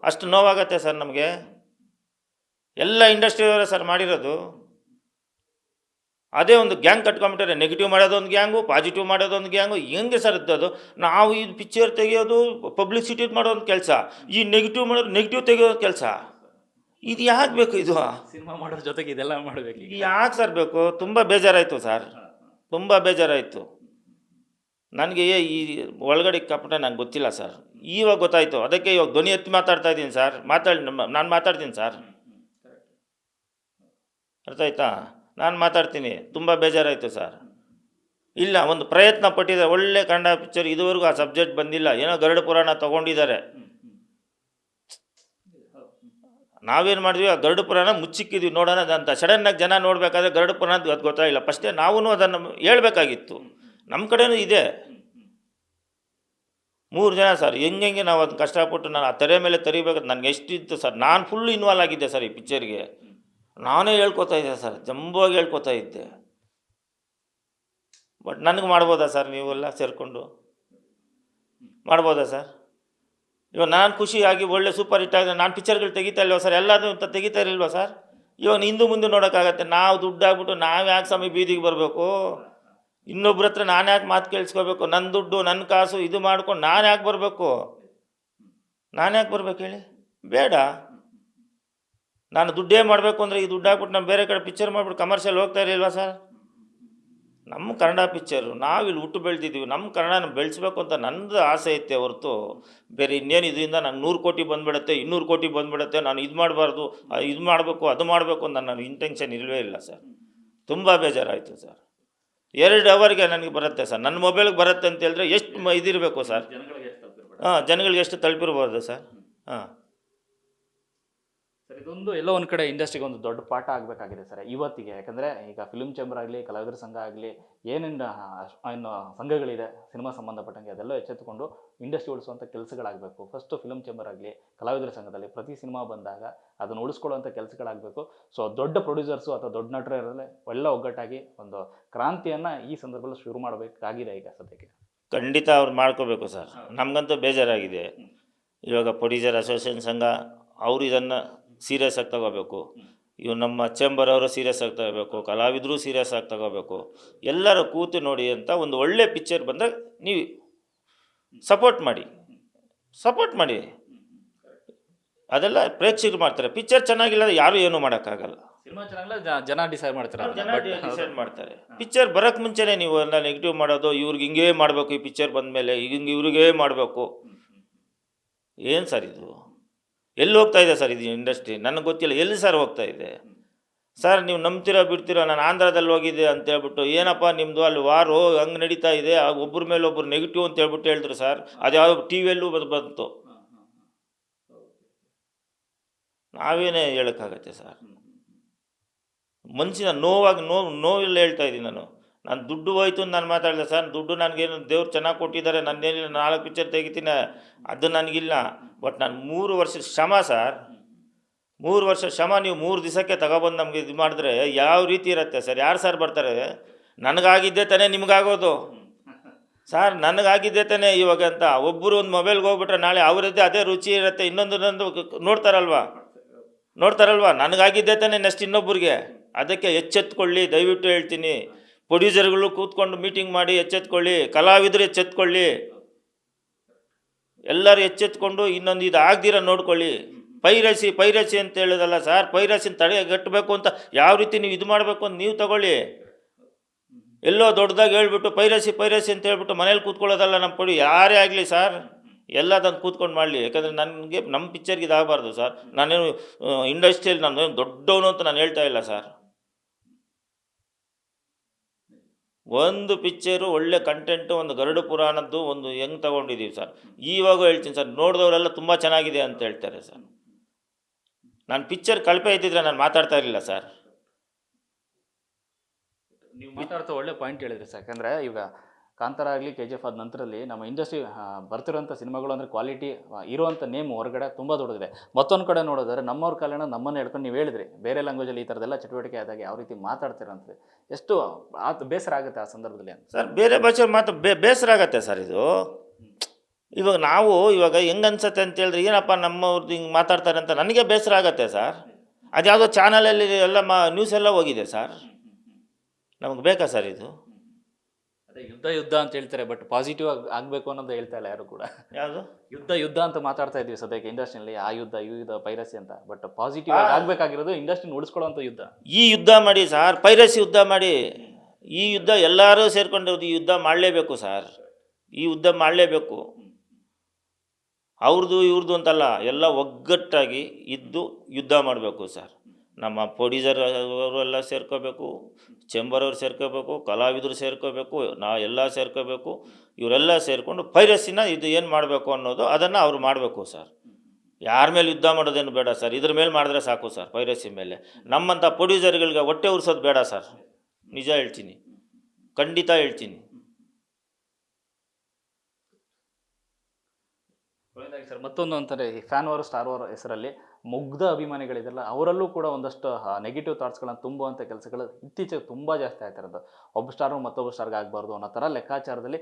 ಅಷ್ಟು ನೋವಾಗತ್ತೆ ಸರ್ ನಮಗೆ. ಎಲ್ಲ ಇಂಡಸ್ಟ್ರಿಯವರೇ ಸರ್ ಮಾಡಿರೋದು. ಅದೇ ಒಂದು ಗ್ಯಾಂಗ್ ಕಟ್ಕೊಂಬಿಟ್ಟಾರೆ, ನೆಗೆಟಿವ್ ಮಾಡೋದೊಂದು ಗ್ಯಾಂಗು, ಪಾಸಿಟಿವ್ ಮಾಡೋದೊಂದು ಗ್ಯಾಂಗು. ಹೆಂಗೆ ಸರ್ ಇದ್ದದು? ನಾವು ಈ ಪಿಕ್ಚರ್ ತೆಗೆಯೋದು ಪಬ್ಲಿಸಿಟಿ ಮಾಡೋದೊಂದು ಕೆಲಸ, ಈ ನೆಗೆಟಿವ್ ಮಾಡೋದು ನೆಗೆಟಿವ್ ತೆಗೆಯೋದು ಕೆಲಸ. ಇದು ಯಾಕೆ ಬೇಕು? ಇದು ಸಿನಿಮಾ ಮಾಡೋದ್ರ ಜೊತೆಗೆ ಇದೆಲ್ಲ ಮಾಡಬೇಕು. ಇದು ಯಾಕೆ ಸರ್ ಬೇಕು? ತುಂಬ ಬೇಜಾರಾಯಿತು ಸರ್, ತುಂಬ ಬೇಜಾರಾಯಿತು ನನಗೆ. ಈ ಒಳಗಡೆ ಕಪಟ ನಂಗೆ ಗೊತ್ತಿಲ್ಲ ಸರ್, ಇವಾಗ ಗೊತ್ತಾಯಿತು. ಅದಕ್ಕೆ ಇವಾಗ ಧ್ವನಿ ಎತ್ತಿ ಮಾತಾಡ್ತಾ ಇದ್ದೀನಿ ಸರ್. ನಾನು ಮಾತಾಡ್ತೀನಿ ಸರ್, ಅರ್ಥ ಆಯ್ತಾ? ನಾನು ಮಾತಾಡ್ತೀನಿ. ತುಂಬ ಬೇಜಾರಾಯಿತು ಸರ್. ಇಲ್ಲ, ಒಂದು ಪ್ರಯತ್ನ ಪಟ್ಟಿದ್ದಾರೆ, ಒಳ್ಳೆ ಕನ್ನಡ ಪಿಕ್ಚರ್. ಇದುವರೆಗೂ ಆ ಸಬ್ಜೆಕ್ಟ್ ಬಂದಿಲ್ಲ. ಏನೋ ಗರುಡ ಪುರಾಣ ತೊಗೊಂಡಿದ್ದಾರೆ. ನಾವೇನು ಮಾಡಿದ್ವಿ, ಆ ಗರುಡ ಪುರಾಣ ಮುಚ್ಚಿಕ್ಕಿದ್ವಿ ನೋಡೋಣ ಅಂತ. ಸಡನ್ನಾಗಿ ಜನ ನೋಡಬೇಕಾದ್ರೆ ಗರುಡ ಪುರಾಣ ಅದು ಗೊತ್ತಾಗಿಲ್ಲ. ಫಸ್ಟೇ ನಾವೂ ಅದನ್ನು ಹೇಳ್ಬೇಕಾಗಿತ್ತು. ನಮ್ಮ ಕಡೆನೂ ಇದೆ. 3 ಜನ ಸರ್, ಹೆಂಗೆ ನಾವು ಅದನ್ನು ಕಷ್ಟಪಟ್ಟು ನಾನು ಆ ತೆರೆ ಮೇಲೆ ತರಿಬೇಕು. ನನಗೆ ಎಷ್ಟಿತ್ತು ಸರ್, ನಾನು ಫುಲ್ ಇನ್ವಾಲ್ವ್ ಆಗಿದ್ದೆ ಸರ್ ಈ ಪಿಕ್ಚರ್ಗೆ. ನಾನೇ ಹೇಳ್ಕೊತಾ ಇದ್ದೆ ಸರ್, ಜಂಬವಾಗಿ ಹೇಳ್ಕೊತಾ ಇದ್ದೆ. ಬಟ್ ನನಗೆ ಮಾಡ್ಬೋದಾ ಸರ್? ನೀವೆಲ್ಲ ಸೇರಿಕೊಂಡು ಮಾಡ್ಬೋದಾ ಸರ್? ಇವಾಗ ನಾನು ಖುಷಿಯಾಗಿ ಒಳ್ಳೆ ಸೂಪರ್ ಹಿಟ್ ಆಗಿದೆ, ನಾನು ಪಿಕ್ಚರ್ಗಳು ತೆಗಿತಾ ಇಲ್ವ ಸರ್? ಎಲ್ಲರೂ ತೆಗಿತಾ ಇರಲಿಲ್ವ ಸರ್? ಇವಾಗ ಹಿಂದೂ ಮುಂದೆ ನೋಡೋಕ್ಕಾಗತ್ತೆ? ನಾವು ದುಡ್ಡು ಆಗ್ಬಿಟ್ಟು ನಾವು ಯಾಕೆ ಸಮಯ ಬೀದಿಗೆ ಬರಬೇಕು? ಇನ್ನೊಬ್ರ ಹತ್ರ ನಾನು ಯಾಕೆ ಮಾತು ಕೇಳಿಸ್ಕೋಬೇಕು? ನನ್ನ ದುಡ್ಡು ನನ್ನ ಕಾಸು ಇದು ಮಾಡ್ಕೊಂಡು ನಾನು ಯಾಕೆ ಬರಬೇಕು? ನಾನು ಯಾಕೆ ಬರ್ಬೇಕು ಹೇಳಿ? ಬೇಡ. ನಾನು ದುಡ್ಡೇ ಮಾಡಬೇಕು ಅಂದರೆ ಈ ದುಡ್ಡು ಹಾಕ್ಬಿಟ್ಟು ನಾನು ಬೇರೆ ಕಡೆ ಪಿಕ್ಚರ್ ಮಾಡಿಬಿಟ್ಟು ಕಮರ್ಷಿಯಲ್ ಹೋಗ್ತಾ ಇರಲಿಲ್ವಾ ಸರ್? ನಮ್ಮ ಕನ್ನಡ ಪಿಕ್ಚರು ನಾವಿಲ್ಲಿ ಹುಟ್ಟು ಬೆಳೆದಿದ್ದೀವಿ. ನಮ್ಮ ಕನ್ನಡನ ಬೆಳೆಸ್ಬೇಕು ಅಂತ ನನ್ನದು ಆಸೆ ಐತೆ ಹೊರತು ಬೇರೆ ಇನ್ನೇನು ಇದರಿಂದ ನಂಗೆ 100 ಕೋಟಿ ಬಂದುಬಿಡುತ್ತೆ, 200 ಕೋಟಿ ಬಂದುಬಿಡುತ್ತೆ, ನಾನು ಇದು ಮಾಡಬಾರ್ದು, ಇದು ಮಾಡಬೇಕು, ಅದು ಮಾಡಬೇಕು ಅಂತ ನನ್ನ ಇಂಟೆನ್ಷನ್ ಇಲ್ಲವೇ ಇಲ್ಲ ಸರ್. ತುಂಬ ಬೇಜಾರಾಯಿತು ಸರ್. 2 ಅವರ್ಗೆ ನನಗೆ ಬರುತ್ತೆ ಸರ್, ನನ್ನ ಮೊಬೈಲ್ಗೆ ಬರುತ್ತೆ ಅಂತ ಹೇಳಿದ್ರೆ ಎಷ್ಟು ಇದಿರಬೇಕು ಸರ್? ಜನಗಳಿಗೆ ಎಷ್ಟು ತಲುಪಿರ್ಬೋದು ಸರ್? ಹಾಂ ಸರ್, ಇದೊಂದು ಎಲ್ಲೋ ಒಂದು ಕಡೆ ಇಂಡಸ್ಟ್ರಿಗೆ ಒಂದು ದೊಡ್ಡ ಪಾಠ ಆಗಬೇಕಾಗಿದೆ ಸರ್ ಇವತ್ತಿಗೆ. ಯಾಕಂದರೆ ಈಗ ಫಿಲ್ಮ್ ಚೇಂಬರ್ ಆಗಲಿ, ಕಲಾವಿದರ ಸಂಘ ಆಗಲಿ, ಏನೇನು ಏನು ಸಂಘಗಳಿದೆ ಸಿನಿಮಾ ಸಂಬಂಧಪಟ್ಟಂಗೆ ಅದೆಲ್ಲ ಎಚ್ಚೆತ್ತುಕೊಂಡು ಇಂಡಸ್ಟ್ರಿ ಉಳಿಸುವಂಥ ಕೆಲಸಗಳಾಗಬೇಕು. ಫಸ್ಟು ಫಿಲ್ಮ್ ಚೇಂಬರ್ ಆಗಲಿ, ಕಲಾವಿದರ ಸಂಘದಲ್ಲಿ ಪ್ರತಿ ಸಿನಿಮಾ ಬಂದಾಗ ಅದನ್ನು ಉಳಿಸ್ಕೊಳ್ಳುವಂಥ ಕೆಲಸಗಳಾಗಬೇಕು. ಸೊ ದೊಡ್ಡ ಪ್ರೊಡ್ಯೂಸರ್ಸು ಅಥವಾ ದೊಡ್ಡ ನಟರು ಇರೋದೇ ಎಲ್ಲ ಒಗ್ಗಟ್ಟಾಗಿ ಒಂದು ಕ್ರಾಂತಿಯನ್ನು ಈ ಸಂದರ್ಭದಲ್ಲಿ ಶುರು ಮಾಡಬೇಕಾಗಿದೆ ಈಗ ಸದ್ಯಕ್ಕೆ. ಖಂಡಿತ ಅವ್ರು ಮಾಡ್ಕೋಬೇಕು ಸರ್. ನಮಗಂತೂ ಬೇಜಾರಾಗಿದೆ. ಇವಾಗ ಪ್ರೊಡ್ಯೂಸರ್ ಅಸೋಸಿಯೇಷನ್ ಸಂಘ ಅವರು ಇದನ್ನು ಸೀರಿಯಸ್ ಆಗಿ ತಗೋಬೇಕು. ಇವು ನಮ್ಮ ಚೇಂಬರ್ ಅವರು ಸೀರಿಯಸ್ ಆಗಿ ತಗೋಬೇಕು, ಕಲಾವಿದರು ಸೀರಿಯಸ್ ಆಗಿ ತಗೋಬೇಕು. ಎಲ್ಲರೂ ಕೂತು ನೋಡಿ ಅಂತ ಒಂದು ಒಳ್ಳೆ ಪಿಕ್ಚರ್ ಬಂದರೆ ನೀವು ಸಪೋರ್ಟ್ ಮಾಡಿ. ಅದೆಲ್ಲ ಪ್ರೇಕ್ಷಕರು ಮಾಡ್ತಾರೆ. ಪಿಕ್ಚರ್ ಚೆನ್ನಾಗಿಲ್ಲ ಯಾರೂ ಏನೂ ಮಾಡೋಕ್ಕಾಗಲ್ಲ. ಸಿನಿಮಾ ಚೆನ್ನಾಗಿಲ್ಲ ಜನ ಡಿಸೈಡ್ ಮಾಡ್ತಾರೆ. ಪಿಕ್ಚರ್ ಬರೋಕ್ಕೆ ಮುಂಚೆನೇ ನೀವು ಎಲ್ಲ ನೆಗೆಟಿವ್ ಮಾಡೋದು, ಇವ್ರಿಗೆ ಹಿಂಗೇ ಮಾಡಬೇಕು, ಈ ಪಿಕ್ಚರ್ ಬಂದ ಮೇಲೆ ಹಿಂಗೆ ಇವ್ರಿಗೇ ಮಾಡಬೇಕು. ಏನು ಸರ್ ಇದು? ಎಲ್ಲಿ ಹೋಗ್ತಾ ಇದೆ ಸರ್ ಇದು ಇಂಡಸ್ಟ್ರಿ? ನನಗೆ ಗೊತ್ತಿಲ್ಲ ಎಲ್ಲಿ ಸರ್ ಹೋಗ್ತಾ ಇದೆ. ಸರ್ ನೀವು ನಂಬ್ತಿರೋ ಬಿಡ್ತಿರೋ, ನಾನು ಆಂಧ್ರದಲ್ಲಿ ಹೋಗಿದ್ದೆ ಅಂತ ಹೇಳ್ಬಿಟ್ಟು, ಏನಪ್ಪ ನಿಮ್ಮದು ಅಲ್ಲಿ ವಾರು ಹಂಗೆ ನಡೀತಾ ಇದೆ, ಒಬ್ಬರ ಮೇಲೆ ಒಬ್ಬರು ನೆಗೆಟಿವ್ ಅಂತ ಹೇಳ್ಬಿಟ್ಟು ಹೇಳಿದ್ರು ಸರ್. ಅದು ಯಾವ ಟಿ ವಿಯಲ್ಲೂ ಬಂತು. ನಾವೇನೇ ಹೇಳೋಕ್ಕಾಗತ್ತೆ ಸರ್? ಮನಸ್ಸಿನ ನೋವಿಲ್ಲ ಹೇಳ್ತಾ ಇದ್ದೀನಿ ನಾನು ದುಡ್ಡು ಹೋಯ್ತು ಅಂತ ನಾನು ಮಾತಾಡಿದೆ ಸರ್. ದುಡ್ಡು ನನಗೇನು ದೇವ್ರು ಚೆನ್ನಾಗಿ ಕೊಟ್ಟಿದ್ದಾರೆ, ನನ್ನೇನಿಲ್ಲ 4 ಪಿಕ್ಚರ್ ತೆಗಿತೀನಿ, ಅದು ನನಗಿಲ್ಲ. ಬಟ್ ನಾನು 3 ವರ್ಷ ಶ್ರಮ ಸರ್, 3 ವರ್ಷ ಶ್ರಮ ನೀವು 3 ದಿವಸಕ್ಕೆ ತಗೊಬಂದು ನಮಗೆ ಇದು ಮಾಡಿದ್ರೆ ಯಾವ ರೀತಿ ಇರುತ್ತೆ ಸರ್? ಯಾರು ಸರ್ ಬರ್ತಾರೆ? ನನಗಾಗಿದ್ದೇ ತಾನೇ ನಿಮಗಾಗೋದು ಸರ್, ನನಗಾಗಿದ್ದೇ ತಾನೇ ಇವಾಗ ಅಂತ. ಒಬ್ಬರು ಒಂದು ಮೊಬೈಲ್ಗೆ ಹೋಗ್ಬಿಟ್ರೆ ನಾಳೆ ಅವರದ್ದೇ ಅದೇ ರುಚಿ ಇರುತ್ತೆ, ಇನ್ನೊಂದು ನೋಡ್ತಾರಲ್ವಾ? ನನಗಾಗಿದ್ದೇ ತಾನೇ ನೆಕ್ಸ್ಟ್ ಇನ್ನೊಬ್ಬರಿಗೆ. ಅದಕ್ಕೆ ಎಚ್ಚೆತ್ಕೊಳ್ಳಿ, ದಯವಿಟ್ಟು ಹೇಳ್ತೀನಿ. ಪ್ರೊಡ್ಯೂಸರ್ಗಳು ಕೂತ್ಕೊಂಡು ಮೀಟಿಂಗ್ ಮಾಡಿ ಎಚ್ಚೆತ್ಕೊಳ್ಳಿ, ಕಲಾವಿದರು ಎಚ್ಚೆತ್ಕೊಳ್ಳಿ, ಎಲ್ಲರೂ ಎಚ್ಚೆತ್ಕೊಂಡು ಇನ್ನೊಂದು ಇದು ಆಗದಿರ ನೋಡ್ಕೊಳ್ಳಿ. ಪೈರಸಿ ಅಂತ ಹೇಳೋದಲ್ಲ ಸರ್, ಪೈರಸಿನ ತಡೆಗಟ್ಟಬೇಕು ಅಂತ ಯಾವ ರೀತಿ ನೀವು ಇದು ಮಾಡಬೇಕು ಅಂತ ನೀವು ತಗೊಳ್ಳಿ. ಎಲ್ಲೋ ದೊಡ್ಡದಾಗಿ ಹೇಳ್ಬಿಟ್ಟು ಪೈರಸಿ ಅಂತ ಹೇಳ್ಬಿಟ್ಟು ಮನೇಲಿ ಕೂತ್ಕೊಳ್ಳೋದಲ್ಲ ನಮ್ಮ ಪಡಿ, ಯಾರೇ ಆಗಲಿ ಸರ್ ಎಲ್ಲ ತಂದು ಕೂತ್ಕೊಂಡು ಮಾಡಲಿ. ಯಾಕಂದರೆ ನನಗೆ ನಮ್ಮ ಪಿಕ್ಚರ್ಗೆ ಇದಾಗಬಾರ್ದು ಸರ್. ನಾನೇನು ಇಂಡಸ್ಟ್ರಿಯಲ್ಲಿ ನಾನು ದೊಡ್ಡವನು ಅಂತ ನಾನು ಹೇಳ್ತಾ ಇಲ್ಲ ಸರ್. ಒಂದು ಪಿಕ್ಚರು ಒಳ್ಳೆ ಕಂಟೆಂಟು, ಒಂದು ಗರುಡ ಪುರಾಣದ್ದು ಒಂದು ಹೆಂಗೆ ತೊಗೊಂಡಿದ್ದೀವಿ ಸರ್. ಇವಾಗ ಹೇಳ್ತೀನಿ ಸರ್, ನೋಡಿದವರೆಲ್ಲ ತುಂಬ ಚೆನ್ನಾಗಿದೆ ಅಂತ ಹೇಳ್ತಾರೆ ಸರ್. ನಾನು ಪಿಕ್ಚರ್ ಕಳಪೆ ಇದ್ದಿದ್ರೆ ನಾನು ಮಾತಾಡ್ತಾ ಇರಲಿಲ್ಲ ಸರ್. ನೀವು ಮಾತಾಡ್ತಾ ಒಳ್ಳೆ ಪಾಯಿಂಟ್ ಹೇಳಿದ್ರಿ ಸರ್. ಯಾಕಂದರೆ ಈಗ ಕಾಂತಾರ ಆಗಲಿ KGF ಆದ ನಂತರದಲ್ಲಿ ನಮ್ಮ ಇಂಡಸ್ಟ್ರಿ ಬರ್ತಿರೋಂಥ ಸಿನಿಮಾಗಳು ಅಂದರೆ ಕ್ವಾಲಿಟಿ ಇರುವಂಥ ನೇಮ್ ಹೊರಗಡೆ ತುಂಬ ದೊಡ್ಡದಿದೆ. ಮತ್ತೊಂದು ಕಡೆ ನೋಡಿದ್ರೆ ನಮ್ಮವ್ರ ಕಾಲನ ನಮ್ಮನ್ನು ಹೇಳ್ಕೊಂಡು ನೀವು ಹೇಳಿದ್ರಿ ಬೇರೆ ಲ್ಯಾಂಗ್ವೇಜಲ್ಲಿ ಈ ಥರದ್ದೆಲ್ಲ ಚಟುವಟಿಕೆ ಆದಾಗ ಯಾವ ರೀತಿ ಮಾತಾಡ್ತೀರಂತ ಎಷ್ಟು ಬೇಸರ ಆಗುತ್ತೆ ಆ ಸಂದರ್ಭದಲ್ಲಿ ಅಂತ ಸರ್. ಬೇರೆ ಭಾಷೆ ಮಾತು ಬೇಸರ ಆಗತ್ತೆ ಸರ್. ಇದು ಇವಾಗ ನಾವು ಇವಾಗ ಹೆಂಗೆ ಅನ್ಸತ್ತೆ ಅಂತ ಹೇಳಿದ್ರೆ ಏನಪ್ಪ ನಮ್ಮವ್ರದ್ದು ಹಿಂಗೆ ಮಾತಾಡ್ತಾರೆ ಅಂತ ನನಗೆ ಬೇಸರ ಆಗತ್ತೆ ಸರ್. ಅದು ಯಾವುದೋ ಚಾನಲಲ್ಲಿ ಎಲ್ಲ ನ್ಯೂಸ್ ಎಲ್ಲ ಹೋಗಿದೆ ಸರ್. ನಮಗೆ ಬೇಕಾ ಸರ್ ಇದು? ಅದೇ ಯುದ್ಧ ಅಂತ ಹೇಳ್ತಾರೆ, ಬಟ್ ಪಾಸಿಟಿವ್ ಆಗಬೇಕು ಅನ್ನೋದು ಹೇಳ್ತಾ ಇಲ್ಲ ಯಾರು ಕೂಡ. ಯಾವುದು ಯುದ್ಧ ಅಂತ ಮಾತಾಡ್ತಾ ಇದ್ವಿ ಸದ್ಯಕ್ಕೆ ಇಂಡಸ್ಟ್ರಿಯಲ್ಲಿ, ಆ ಯುದ್ಧ ಈ ಯುದ್ಧ ಪೈರಸಿ ಅಂತ. ಬಟ್ ಪಾಸಿಟಿವ್ ಆಗಬೇಕಾಗಿರೋದು ಇಂಡಸ್ಟ್ರಿನ ಉಳಿಸ್ಕೊಳ್ಳೋಂಥ ಯುದ್ಧ. ಈ ಯುದ್ಧ ಮಾಡಿ ಸರ್, ಪೈರಸಿ ಯುದ್ಧ ಮಾಡಿ. ಈ ಯುದ್ಧ ಎಲ್ಲರೂ ಸೇರ್ಕೊಂಡು ಈ ಯುದ್ಧ ಮಾಡಲೇಬೇಕು ಸರ್. ಈ ಯುದ್ಧ ಮಾಡಲೇಬೇಕು. ಅವ್ರದ್ದು ಇವ್ರದ್ದು ಅಂತಲ್ಲ, ಎಲ್ಲ ಒಗ್ಗಟ್ಟಾಗಿ ಇದ್ದು ಯುದ್ಧ ಮಾಡಬೇಕು ಸರ್. ನಮ್ಮ ಪ್ರೊಡ್ಯೂಸರ್ ಅವರೆಲ್ಲ ಸೇರ್ಕೋಬೇಕು, ಚೇಂಬರ್ ಅವ್ರು ಸೇರ್ಕೋಬೇಕು, ಕಲಾವಿದರು ಸೇರ್ಕೋಬೇಕು, ಎಲ್ಲ ಸೇರ್ಕೋಬೇಕು. ಇವರೆಲ್ಲ ಸೇರಿಕೊಂಡು ಪೈರಸಿನ ಇದು ಏನು ಮಾಡಬೇಕು ಅನ್ನೋದು ಅದನ್ನು ಅವ್ರು ಮಾಡಬೇಕು ಸರ್. ಯಾರ ಮೇಲೆ ಯುದ್ಧ ಮಾಡೋದೇನು ಬೇಡ ಸರ್. ಇದ್ರ ಮೇಲೆ ಮಾಡಿದ್ರೆ ಸಾಕು ಸರ್. ಪೈರಸಿ ಮೇಲೆ ನಮ್ಮಂಥ ಪ್ರೊಡ್ಯೂಸರ್ಗಳಿಗೆ ಹೊಟ್ಟೆ ಉರ್ಸೋದು ಬೇಡ ಸರ್. ನಿಜ ಹೇಳ್ತೀನಿ, ಖಂಡಿತ ಹೇಳ್ತೀನಿ. ಸರ್ ಮತ್ತೊಂದು ಅಂತಾರೆ, ಈ ಫ್ಯಾನ್ ವಾರ್ ಸ್ಟಾರ್ ವಾರ್ ಹೆಸರಲ್ಲಿ ಮುಗ್ಧ ಅಭಿಮಾನಿಗಳಿದೆಲ್ಲ ಅವರಲ್ಲೂ ಕೂಡ ಒಂದಷ್ಟು ನೆಗೆಟಿವ್ ಥಾಟ್ಸ್ಗಳನ್ನು ತುಂಬುವಂಥ ಕೆಲಸಗಳು ಇತ್ತೀಚೆಗೆ ತುಂಬ ಜಾಸ್ತಿ ಆಗ್ತಾ ಇರೋದು. ಒಬ್ಬ ಸ್ಟಾರು ಮತ್ತೊಬ್ಬ ಸ್ಟಾರ್ಗೆ ಆಗಬಾರ್ದು ಅನ್ನೋ ಥರ ಲೆಕ್ಕಾಚಾರದಲ್ಲಿ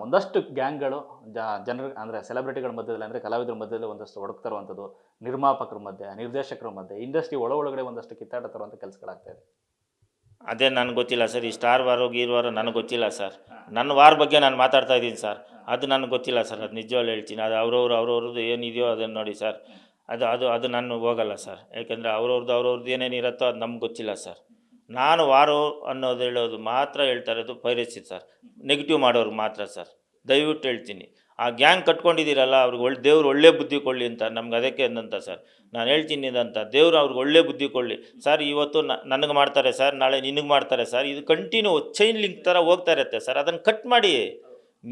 ಒಂದಷ್ಟು ಗ್ಯಾಂಗ್ಗಳು ಜನರು ಅಂದರೆ ಸೆಲೆಬ್ರಿಟಿಗಳ ಮಧ್ಯದಲ್ಲಿ ಅಂದರೆ ಕಲಾವಿದರ ಮಧ್ಯದಲ್ಲಿ ಒಂದಷ್ಟು ಹೊಡಕ್ತಿರುವಂಥದ್ದು, ನಿರ್ಮಾಪಕರ ಮಧ್ಯೆ, ನಿರ್ದೇಶಕರ ಮಧ್ಯೆ, ಇಂಡಸ್ಟ್ರಿ ಒಳಗಡೆ ಒಂದಷ್ಟು ಕಿತ್ತಾಟ ತರುವಂಥ ಕೆಲಸಗಳಾಗ್ತಾ ಇದೆ. ಅದೇ ನನಗೆ ಗೊತ್ತಿಲ್ಲ ಸರ್. ಈ ಸ್ಟಾರ್ ವಾರು ಗೀರ್ ವಾರು ನನಗೆ ಗೊತ್ತಿಲ್ಲ ಸರ್. ನನ್ನ ವಾರ ಬಗ್ಗೆ ನಾನು ಮಾತಾಡ್ತಾ ಇದ್ದೀನಿ ಸರ್. ಅದು ನನಗೆ ಗೊತ್ತಿಲ್ಲ ಸರ್. ಅದು ನಿಜವಾಗ್ಲೂ ಹೇಳ್ತೀನಿ. ಅದು ಅವ್ರವ್ರದ್ದು ಏನಿದೆಯೋ ಅದನ್ನು ನೋಡಿ ಸರ್. ಅದು ನಾನು ಹೋಗಲ್ಲ ಸರ್. ಯಾಕೆಂದರೆ ಅವ್ರವ್ರದ್ದು ಏನೇನಿರುತ್ತೋ ಅದು ನಮ್ಗೆ ಗೊತ್ತಿಲ್ಲ ಸರ್. ನಾನು ವಾರ ಅನ್ನೋದು ಹೇಳೋದು ಮಾತ್ರ ಹೇಳ್ತಾ ಇರೋದು ಪೈರಸಿ ಸರ್. ನೆಗೆಟಿವ್ ಮಾಡೋರು ಮಾತ್ರ ಸರ್. ದಯವಿಟ್ಟು ಹೇಳ್ತೀನಿ, ಆ ಗ್ಯಾಂಗ್ ಕಟ್ಕೊಂಡಿದ್ದೀರಲ್ಲ ಅವ್ರಿಗೆ ದೇವ್ರು ಒಳ್ಳೆ ಬುದ್ಧಿ ಕೊಡಲಿ ಅಂತ ನಮ್ಗೆ ಅದಕ್ಕೆ ಅಂದಂತ ಸರ್. ನಾನು ಹೇಳ್ತೀನಿ ಇದಂತ, ದೇವ್ರು ಅವ್ರಿಗೆ ಒಳ್ಳೆ ಬುದ್ಧಿ ಕೊಡಲಿ ಸರ್. ಇವತ್ತು ನನಗೆ ಮಾಡ್ತಾರೆ ಸರ್, ನಾಳೆ ನಿನಗೆ ಮಾಡ್ತಾರೆ ಸರ್. ಇದು ಕಂಟಿನ್ಯೂ ಚೈನ್ ಲಿಂಕ್ ಥರ ಹೋಗ್ತಾ ಇರುತ್ತೆ ಸರ್. ಅದನ್ನು ಕಟ್ ಮಾಡಿ.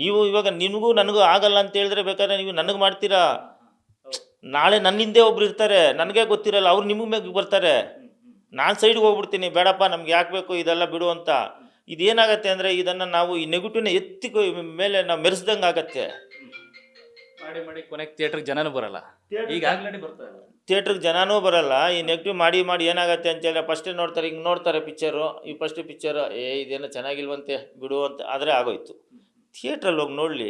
ನೀವು ಇವಾಗ ನಿನಗೂ ನನಗೂ ಆಗಲ್ಲ ಅಂತ ಹೇಳಿದ್ರೆ ಬೇಕಾದ್ರೆ ನೀವು ನನಗೆ ಮಾಡ್ತೀರಾ, ನಾಳೆ ನನ್ನ ಹಿಂದೆ ಒಬ್ರು ಇರ್ತಾರೆ, ನನಗೆ ಗೊತ್ತಿರಲ್ಲ, ಅವ್ರು ನಿಮಗೆ ಮೇಲೆ ಬರ್ತಾರೆ, ನಾನು ಸೈಡ್ಗೆ ಹೋಗ್ಬಿಡ್ತೀನಿ, ಬೇಡಪ್ಪ ನಮ್ಗೆ ಯಾಕೆ ಬೇಕು ಇದೆಲ್ಲ ಬಿಡು ಅಂತ. ಇದೇನಾಗತ್ತೆ ಅಂದರೆ ಇದನ್ನು ನಾವು ಈ ನೆಗೆಟಿವ್ನ ಎತ್ತಿ ಮೇಲೆ ನಾವು ಮೆರೆಸ್ದಂಗೆ ಆಗತ್ತೆ. ಮಾಡಿ ಕೊನೆಗೆ ಥಿಯೇಟ್ರಿಗೆ ಜನನೂ ಬರಲ್ಲ. ಈಗಾಗಲೇ ಬರ್ತಾರೆ ಥಿಯೇಟ್ರಿಗೆ ಜನನೂ ಬರಲ್ಲ. ಈ ನೆಗೆಟಿವ್ ಮಾಡಿ ಏನಾಗುತ್ತೆ ಅಂತೇಳಿ ಫಸ್ಟೇ ನೋಡ್ತಾರೆ, ಹಿಂಗೆ ನೋಡ್ತಾರೆ ಪಿಕ್ಚರು. ಈ ಫಸ್ಟ್ ಪಿಕ್ಚರು ಇದೇನೋ ಚೆನ್ನಾಗಿಲ್ವಂತೆ ಬಿಡು ಅಂತ ಆದರೆ ಆಗೋಯ್ತು. ಥಿಯೇಟ್ರಲ್ಲಿ ಹೋಗಿ ನೋಡಲಿ.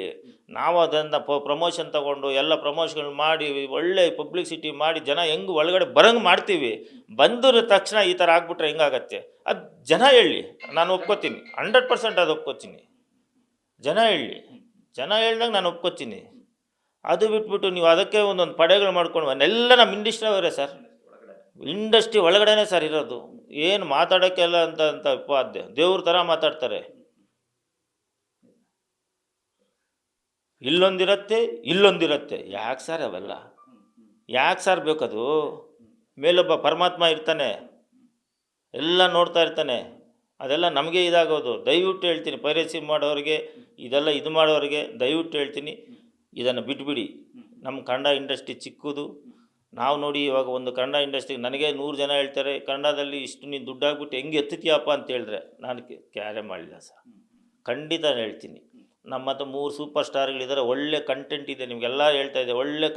ನಾವು ಅದನ್ನು ಪ್ರಮೋಷನ್ ತೊಗೊಂಡು ಎಲ್ಲ ಪ್ರಮೋಷನ್ಗಳು ಮಾಡಿ ಒಳ್ಳೆ ಪಬ್ಲಿಸಿಟಿ ಮಾಡಿ ಜನ ಹೆಂಗೆ ಒಳಗಡೆ ಬರಂಗೆ ಮಾಡ್ತೀವಿ. ಬಂದಿರೋ ತಕ್ಷಣ ಈ ಥರ ಆಗ್ಬಿಟ್ರೆ ಹೆಂಗಾಗತ್ತೆ? ಅದು ಜನ ಹೇಳಿ, ನಾನು ಒಪ್ಕೋತೀನಿ 100%. ಅದು ಒಪ್ಕೋತೀನಿ. ಜನ ಹೇಳ್ದಾಗ ನಾನು ಒಪ್ಕೋತೀನಿ. ಅದು ಬಿಟ್ಬಿಟ್ಟು ನೀವು ಅದಕ್ಕೆ ಒಂದೊಂದು ಪಡೆಗಳು ಮಾಡ್ಕೊಂಡು ಎಲ್ಲ ನಮ್ಮ ಇಂಡಸ್ಟ್ರಿ ಅವರೇ ಸರ್. ಇಂಡಸ್ಟ್ರಿ ಒಳಗಡೆನೇ ಸರ್ ಇರೋದು. ಏನು ಮಾತಾಡೋಕ್ಕೆಲ್ಲ ಅಂತ ದೇವ್ರ ಥರ ಮಾತಾಡ್ತಾರೆ. ಇಲ್ಲೊಂದಿರುತ್ತೆ. ಯಾಕೆ ಸರ್ ಅವೆಲ್ಲ? ಯಾಕೆ ಸರ್ ಬೇಕದು? ಮೇಲೊಬ್ಬ ಪರಮಾತ್ಮ ಇರ್ತಾನೆ, ಎಲ್ಲ ನೋಡ್ತಾ ಇರ್ತಾನೆ. ಅದೆಲ್ಲ ನಮಗೆ ಇದಾಗೋದು. ದಯವಿಟ್ಟು ಹೇಳ್ತೀನಿ, ಪೈರಸಿ ಮಾಡೋರಿಗೆ ಇದೆಲ್ಲ ಇದು ಮಾಡೋರಿಗೆ ದಯವಿಟ್ಟು ಹೇಳ್ತೀನಿ, ಇದನ್ನು ಬಿಟ್ಬಿಡಿ. ನಮ್ಮ ಕನ್ನಡ ಇಂಡಸ್ಟ್ರಿ ಚಿಕ್ಕದು. ನಾವು ನೋಡಿ ಇವಾಗ ಒಂದು ಕನ್ನಡ ಇಂಡಸ್ಟ್ರಿಗೆ ನನಗೆ 100 ಜನ ಹೇಳ್ತಾರೆ, ಕನ್ನಡದಲ್ಲಿ ಇಷ್ಟು ನೀನು ದುಡ್ಡಾಗ್ಬಿಟ್ಟು ಹೆಂಗೆ ಎತ್ತುತ್ತೀಯಪ್ಪ ಅಂತ ಹೇಳಿದ್ರೆ ನಾನು ಕ್ಯಾರೆ ಮಾಡಲಿಲ್ಲ ಸರ್. ಖಂಡಿತ ಹೇಳ್ತೀನಿ. ನಮ್ಮ ಹತ್ರ 3 ಸೂಪರ್ ಸ್ಟಾರ್ಗಳಿದ್ದಾರೆ. ಒಳ್ಳೆ ಕಂಟೆಂಟ್ ಇದೆ. ನಿಮಗೆಲ್ಲ ಹೇಳ್ತಾ ಇದೆ, ಒಳ್ಳೆ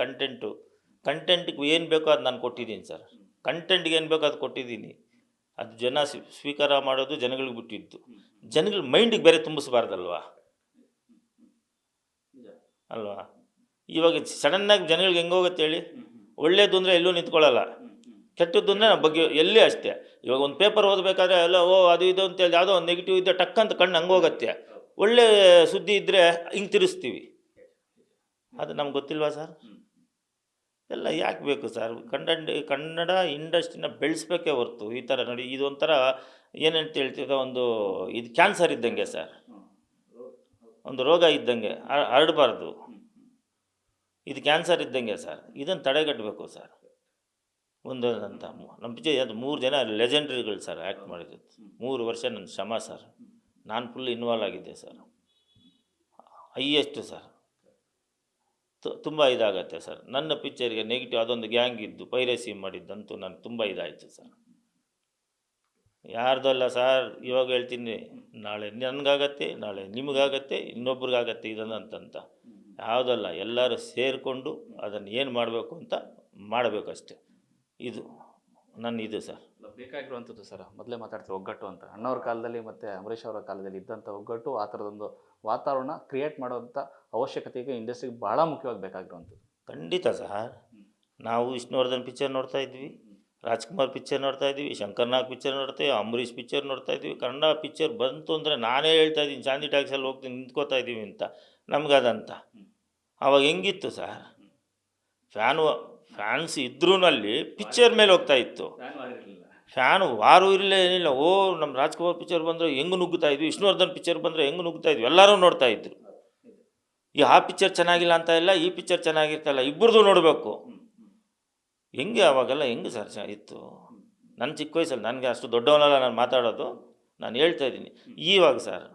ಕಂಟೆಂಟಿಗೆ ಏನು ಬೇಕೋ ಅದು ನಾನು ಕೊಟ್ಟಿದ್ದೀನಿ ಸರ್. ಕಂಟೆಂಟ್ಗೆ ಏನು ಬೇಕೋ ಅದು ಕೊಟ್ಟಿದ್ದೀನಿ. ಅದು ಜನ ಸ್ವೀಕಾರ ಮಾಡೋದು ಜನಗಳಿಗೆ ಬಿಟ್ಟಿದ್ದು. ಜನಗಳ ಮೈಂಡಿಗೆ ಬೇರೆ ತುಂಬಿಸ್ಬಾರ್ದಲ್ವಾ ಅಲ್ವಾ? ಇವಾಗ ಸಡನ್ನಾಗಿ ಜನಗಳಿಗೆ ಹೆಂಗೆ ಹೋಗುತ್ತೆ ಹೇಳಿ? ಒಳ್ಳೇದು ಅಂದರೆ ಎಲ್ಲೂ ನಿಂತ್ಕೊಳ್ಳಲ್ಲ, ಕೆಟ್ಟದ್ದು ಅಂದರೆ ನಮ್ಮ ಬಗ್ಗೆ ಎಲ್ಲಿ ಅಷ್ಟೇ. ಇವಾಗ ಒಂದು ಪೇಪರ್ ಓದಬೇಕಾದ್ರೆ ಎಲ್ಲ ಅದು ಇದು ಅಂತೇಳಿ ಯಾವುದೋ ಒಂದು ನೆಗೆಟಿವ್ ಇದ್ದರೆ ಟಕ್ಕಂತ ಕಣ್ಣು ಹಂಗೆ ಹೋಗುತ್ತೆ. ಒಳ್ಳೆ ಸುದ್ದಿ ಇದ್ದರೆ ಹಿಂಗೆ ತಿರುಸ್ತೀವಿ. ಅದು ನಮ್ಗೆ ಗೊತ್ತಿಲ್ವಾ ಸರ್? ಎಲ್ಲ ಯಾಕೆ ಬೇಕು ಸರ್? ಕನ್ನಡ ಇಂಡಸ್ಟ್ರಿನ ಬೆಳೆಸ್ಬೇಕೇ ಹೊರ್ತು ಈ ಥರ ನೋಡಿ ಇದೊಂಥರ ಏನಂತ ಹೇಳ್ತಿದ್ದ ಒಂದು ಇದು ಕ್ಯಾನ್ಸರ್ ಇದ್ದಂಗೆ ಸರ್, ಒಂದು ರೋಗ ಇದ್ದಂಗೆ ಹರಡಬಾರ್ದು. ಇದು ಕ್ಯಾನ್ಸರ್ ಇದ್ದಂಗೆ ಸರ್, ಇದನ್ನು ತಡೆಗಟ್ಟಬೇಕು ಸರ್. ಒಂದು ಅಂತ ನಮ್ಮ ಪಿಕ್ಚರ್ ಅದು 3 ಜನ ಲೆಜೆಂಡ್ರಿಗಳು ಸರ್ ಆ್ಯಕ್ಟ್ ಮಾಡಿದ್ದು. 3 ವರ್ಷ ನನ್ನ ಶ್ರಮ ಸರ್. ನಾನು ಫುಲ್ ಇನ್ವಾಲ್ವ್ ಆಗಿದ್ದೆ ಸರ್. Highest sir. ತುಂಬ ಇದಾಗತ್ತೆ ಸರ್. ನನ್ನ ಪಿಕ್ಚರ್ಗೆ ನೆಗೆಟಿವ್ ಅದೊಂದು ಗ್ಯಾಂಗ್ ಇದ್ದು ಪೈರಸಿ ಮಾಡಿದ್ದಂತೂ ನನಗೆ ತುಂಬ ಇದಾಯಿತು ಸರ್. ಯಾರ್ದಲ್ಲ ಸರ್, ಇವಾಗ ಹೇಳ್ತೀನಿ, ನಾಳೆ ನನಗಾಗತ್ತೆ, ನಾಳೆ ನಿಮಗಾಗತ್ತೆ, ಇನ್ನೊಬ್ರಿಗಾಗತ್ತೆ ಇದನ್ನು ಅಂತಂತ ಯಾವುದಲ್ಲ. ಎಲ್ಲರೂ ಸೇರಿಕೊಂಡು ಅದನ್ನು ಏನು ಮಾಡಬೇಕು ಅಂತ ಮಾಡಬೇಕಷ್ಟೆ. ಇದು ನನ್ನ ಇದು ಸರ್. ಬೇಕಾಗಿರುವಂಥದ್ದು ಸರ್. ಮೊದಲೇ ಮಾತಾಡ್ತೀವಿ ಒಗ್ಗಟ್ಟು ಅಂತ. ಅಣ್ಣವ್ರ ಕಾಲದಲ್ಲಿ ಮತ್ತು ಅಂಬರೀಷ್ ಅವರ ಕಾಲದಲ್ಲಿ ಇದ್ದಂಥ ಒಗ್ಗಟ್ಟು, ಆ ಥರದೊಂದು ವಾತಾವರಣ ಕ್ರಿಯೇಟ್ ಮಾಡೋವಂಥ ಅವಶ್ಯಕತೆಗೆ ಇಂಡಸ್ಟ್ರಿಗೆ ಭಾಳ ಮುಖ್ಯವಾಗಿ ಬೇಕಾಗಿರುವಂಥದ್ದು. ಖಂಡಿತ ಸರ್. ನಾವು ವಿಷ್ಣುವರ್ಧನ್ ಪಿಕ್ಚರ್ ನೋಡ್ತಾ ಇದ್ವಿ, ರಾಜ್ಕುಮಾರ್ ಪಿಕ್ಚರ್ ನೋಡ್ತಾ ಇದ್ವಿ, ಶಂಕರ್ನಾಗ್ ಪಿಕ್ಚರ್ ನೋಡ್ತಾಯಿದ್ವಿ, ಅಂಬರೀಷ್ ಪಿಕ್ಚರ್ ನೋಡ್ತಾ ಇದ್ವಿ. ಕನ್ನಡ ಪಿಕ್ಚರ್ ಬಂತು ಅಂದರೆ ನಾನೇ ಹೇಳ್ತಾ ಇದ್ದೀನಿ, ಚಾಂದಿ ಟ್ಯಾಕ್ಸಲ್ಲಿ ಹೋಗ್ತೀನಿ ನಿಂತ್ಕೋತಾ ಇದ್ದೀವಿ ಅಂತ. ನಮಗದಂತ ಆವಾಗ ಹೆಂಗಿತ್ತು ಸರ್, ಫ್ಯಾನ್ಸ್ ಇದ್ರೂ ಅಲ್ಲಿ ಪಿಕ್ಚರ್ ಮೇಲೆ ಹೋಗ್ತಾ ಇತ್ತು. ಫ್ಯಾನು ವಾರು ಇರಲಿಲ್ಲ, ಏನಿಲ್ಲ. ನಮ್ಮ ರಾಜ್ಕುಮಾರ್ ಪಿಕ್ಚರ್ ಬಂದರೆ ಹೆಂಗೆ ನುಗ್ಗುತ್ತಾ ಇದ್ವಿ, ವಿಷ್ಣುವರ್ಧನ್ ಪಿಕ್ಚರ್ ಬಂದರೆ ಹೆಂಗೆ ನುಗ್ಗುತ್ತಾ ಇದ್ವಿ, ಎಲ್ಲರೂ ನೋಡ್ತಾ ಇದ್ರು. ಆ ಪಿಕ್ಚರ್ ಚೆನ್ನಾಗಿಲ್ಲ ಅಂತ ಇಲ್ಲ, ಈ ಪಿಕ್ಚರ್ ಚೆನ್ನಾಗಿರ್ತಲ್ಲ, ಇಬ್ಬರದು ನೋಡಬೇಕು. ಹೆಂಗೆ ಅವಾಗೆಲ್ಲ ಹೆಂಗೆ ಸರ್ ಇತ್ತು. ನನ್ನ ಚಿಕ್ಕ ವಯಸ್ಸಲ್ಲಿ, ನನಗೆ ಅಷ್ಟು ದೊಡ್ಡವನಲ್ಲ ನಾನು ಮಾತಾಡೋದು, ನಾನು ಹೇಳ್ತಾ ಇದ್ದೀನಿ. ಇವಾಗ ಸರ್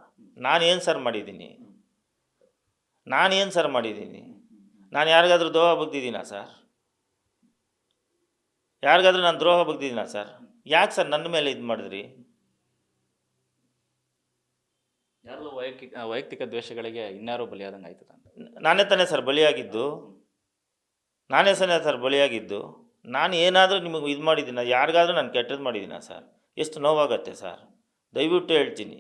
ನಾನೇನು ಸರ್ ಮಾಡಿದ್ದೀನಿ, ನಾನು ಯಾರಿಗಾದ್ರೂ ದ್ರೋಹ ಬಗ್ದಿದ್ದೀನಾ ಸರ್? ಯಾರಿಗಾದ್ರೂ ನಾನು ದ್ರೋಹ ಬಗ್ದಿದ್ದೀನಾ ಸರ್? ಯಾಕೆ ಸರ್ ನನ್ನ ಮೇಲೆ ಇದು ಮಾಡಿದ್ರಿ? ಯಾರು ವೈಯಕ್ತಿಕ ದ್ವೇಷಗಳಿಗೆ ಇನ್ಯಾರೋ ಬಲಿಯಾದಂಗೆ ಆಯ್ತದ ಅಂತ. ನಾನೇ ತಾನೇ ಸರ್ ಬಲಿಯಾಗಿದ್ದು, ನಾನು ಏನಾದರೂ ನಿಮಗೆ ಇದು ಮಾಡಿದ್ದೀನ? ಯಾರಿಗಾದ್ರೂ ನಾನು ಕೆಟ್ಟದ್ದು ಮಾಡಿದ್ದೀನ ಸರ್? ಎಷ್ಟು ನೋವಾಗತ್ತೆ ಸರ್, ದಯವಿಟ್ಟು ಹೇಳ್ತೀನಿ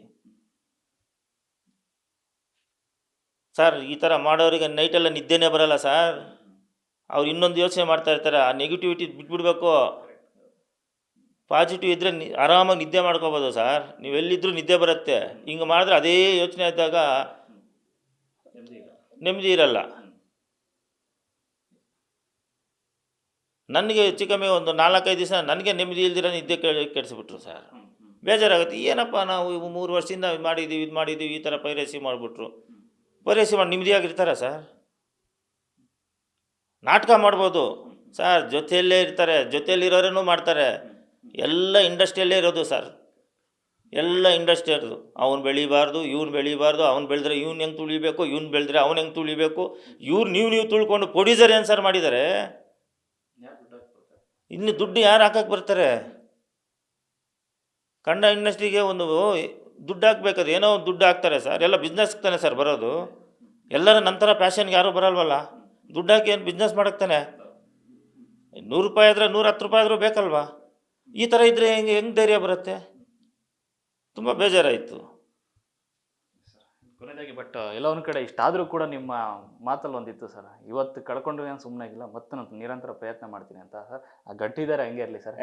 ಸರ್. ಈ ಥರ ಮಾಡೋರಿಗೆ ನೈಟೆಲ್ಲ ನಿದ್ದೆನೇ ಬರೋಲ್ಲ ಸರ್. ಅವ್ರು ಇನ್ನೊಂದು ಯೋಚನೆ ಮಾಡ್ತಾ ಇರ್ತಾರೆ. ಆ ನೆಗೆಟಿವಿಟಿ ಬಿಟ್ಬಿಡ್ಬೇಕು. ಪಾಸಿಟಿವ್ ಇದ್ದರೆ ಆರಾಮಾಗಿ ನಿದ್ದೆ ಮಾಡ್ಕೋಬೋದು ಸರ್. ನೀವೆಲ್ಲಿದ್ದರೂ ನಿದ್ದೆ ಬರುತ್ತೆ. ಹಿಂಗೆ ಮಾಡಿದ್ರೆ ಅದೇ ಯೋಚನೆ ಇದ್ದಾಗ ನೆಮ್ಮದಿ ಇರಲ್ಲ. ನನಗೆ ಹೆಚ್ಚು ಕಮ್ಮಿ ಒಂದು 4-5 ದಿವಸ ನನಗೆ ನೆಮ್ಮದಿ ಇಲ್ದಿರ ನಿದ್ದೆ ಕೆಡಿಸ್ಬಿಟ್ರು ಸರ್. ಬೇಜಾರಾಗುತ್ತೆ. ಏನಪ್ಪ ನಾವು 3 ವರ್ಷದಿಂದ ಇದು ಮಾಡಿದ್ದೀವಿ, ಈ ಥರ ಪೈರಸಿ ಮಾಡಿಬಿಟ್ರು. ಪೈರಸಿ ಮಾಡಿ ನೆಮ್ಮದಿಯಾಗಿರ್ತಾರ ಸರ್? ನಾಟಕ ಮಾಡ್ಬೋದು ಸರ್, ಜೊತೆಯಲ್ಲೇ ಇರ್ತಾರೆ, ಜೊತೆಯಲ್ಲಿರೋರೇನೂ ಮಾಡ್ತಾರೆ. ಎಲ್ಲ ಇಂಡಸ್ಟ್ರಿಯಲ್ಲೇ ಇರೋದು ಸರ್, ಎಲ್ಲ ಇಂಡಸ್ಟ್ರಿ ಇರೋದು. ಅವ್ನು ಬೆಳಿಬಾರ್ದು, ಇವ್ನು ಬೆಳಿಬಾರ್ದು, ಅವ್ನು ಬೆಳೆದ್ರೆ ಇವ್ನು ಹೆಂಗೆ ತುಳಿಬೇಕು, ಇವ್ನು ಬೆಳೆದ್ರೆ ಅವ್ನು ಹೆಂಗೆ ತುಳಿಬೇಕು. ನೀವು ತುಳ್ಕೊಂಡು ಪ್ರೊಡ್ಯೂಸರ್ ಏನು ಸರ್ ಮಾಡಿದ್ದಾರೆ? ಇನ್ನು ದುಡ್ಡು ಯಾರು ಹಾಕಕ್ಕೆ ಬರ್ತಾರೆ? ಕನ್ನಡ ಇಂಡಸ್ಟ್ರಿಗೆ ಒಂದು ದುಡ್ಡು ಹಾಕ್ಬೇಕಾದ್ರೆ ಏನೋ ಒಂದು ದುಡ್ಡು ಹಾಕ್ತಾರೆ ಸರ್. ಎಲ್ಲ ಬಿಸ್ನೆಸ್ಗೆ ತಾನೆ ಸರ್ ಬರೋದು. ಎಲ್ಲರ ನಂತರ ಪ್ಯಾಷನ್ಗೆ ಯಾರೂ ಬರಲ್ವಲ್ಲ. ದುಡ್ಡು ಹಾಕಿ ಏನು ಬಿಸ್ನೆಸ್ ಮಾಡಕ್ತಾನೆ? 100 ರೂಪಾಯಿ ಆದರೆ 110 ರೂಪಾಯಿ ಆದರೂ ಬೇಕಲ್ವಾ? ಈ ಥರ ಇದ್ದರೆ ಹೆಂಗೆ ಧೈರ್ಯ ಬರುತ್ತೆ? ತುಂಬ ಬೇಜಾರಾಯಿತು. ಕೊನೆಯದಾಗಿ ಬಟ್ ಎಲ್ಲ ಒಂದು ಕಡೆ ಇಷ್ಟಾದರೂ ಕೂಡ ನಿಮ್ಮ ಮಾತಲ್ಲಿ ಒಂದಿತ್ತು ಸರ್, ಇವತ್ತು ಕಳ್ಕೊಂಡ್ರೆ ನಾನು ಸುಮ್ಮನೆ ಆಗಿಲ್ಲ, ಮತ್ತೆ ನಾನು ನಿರಂತರ ಪ್ರಯತ್ನ ಮಾಡ್ತೀನಿ ಅಂತ ಸರ್. ಆ ಗಟ್ಟಿದ್ದಾರೆ ಹಂಗೆ ಇರಲಿ ಸರ್.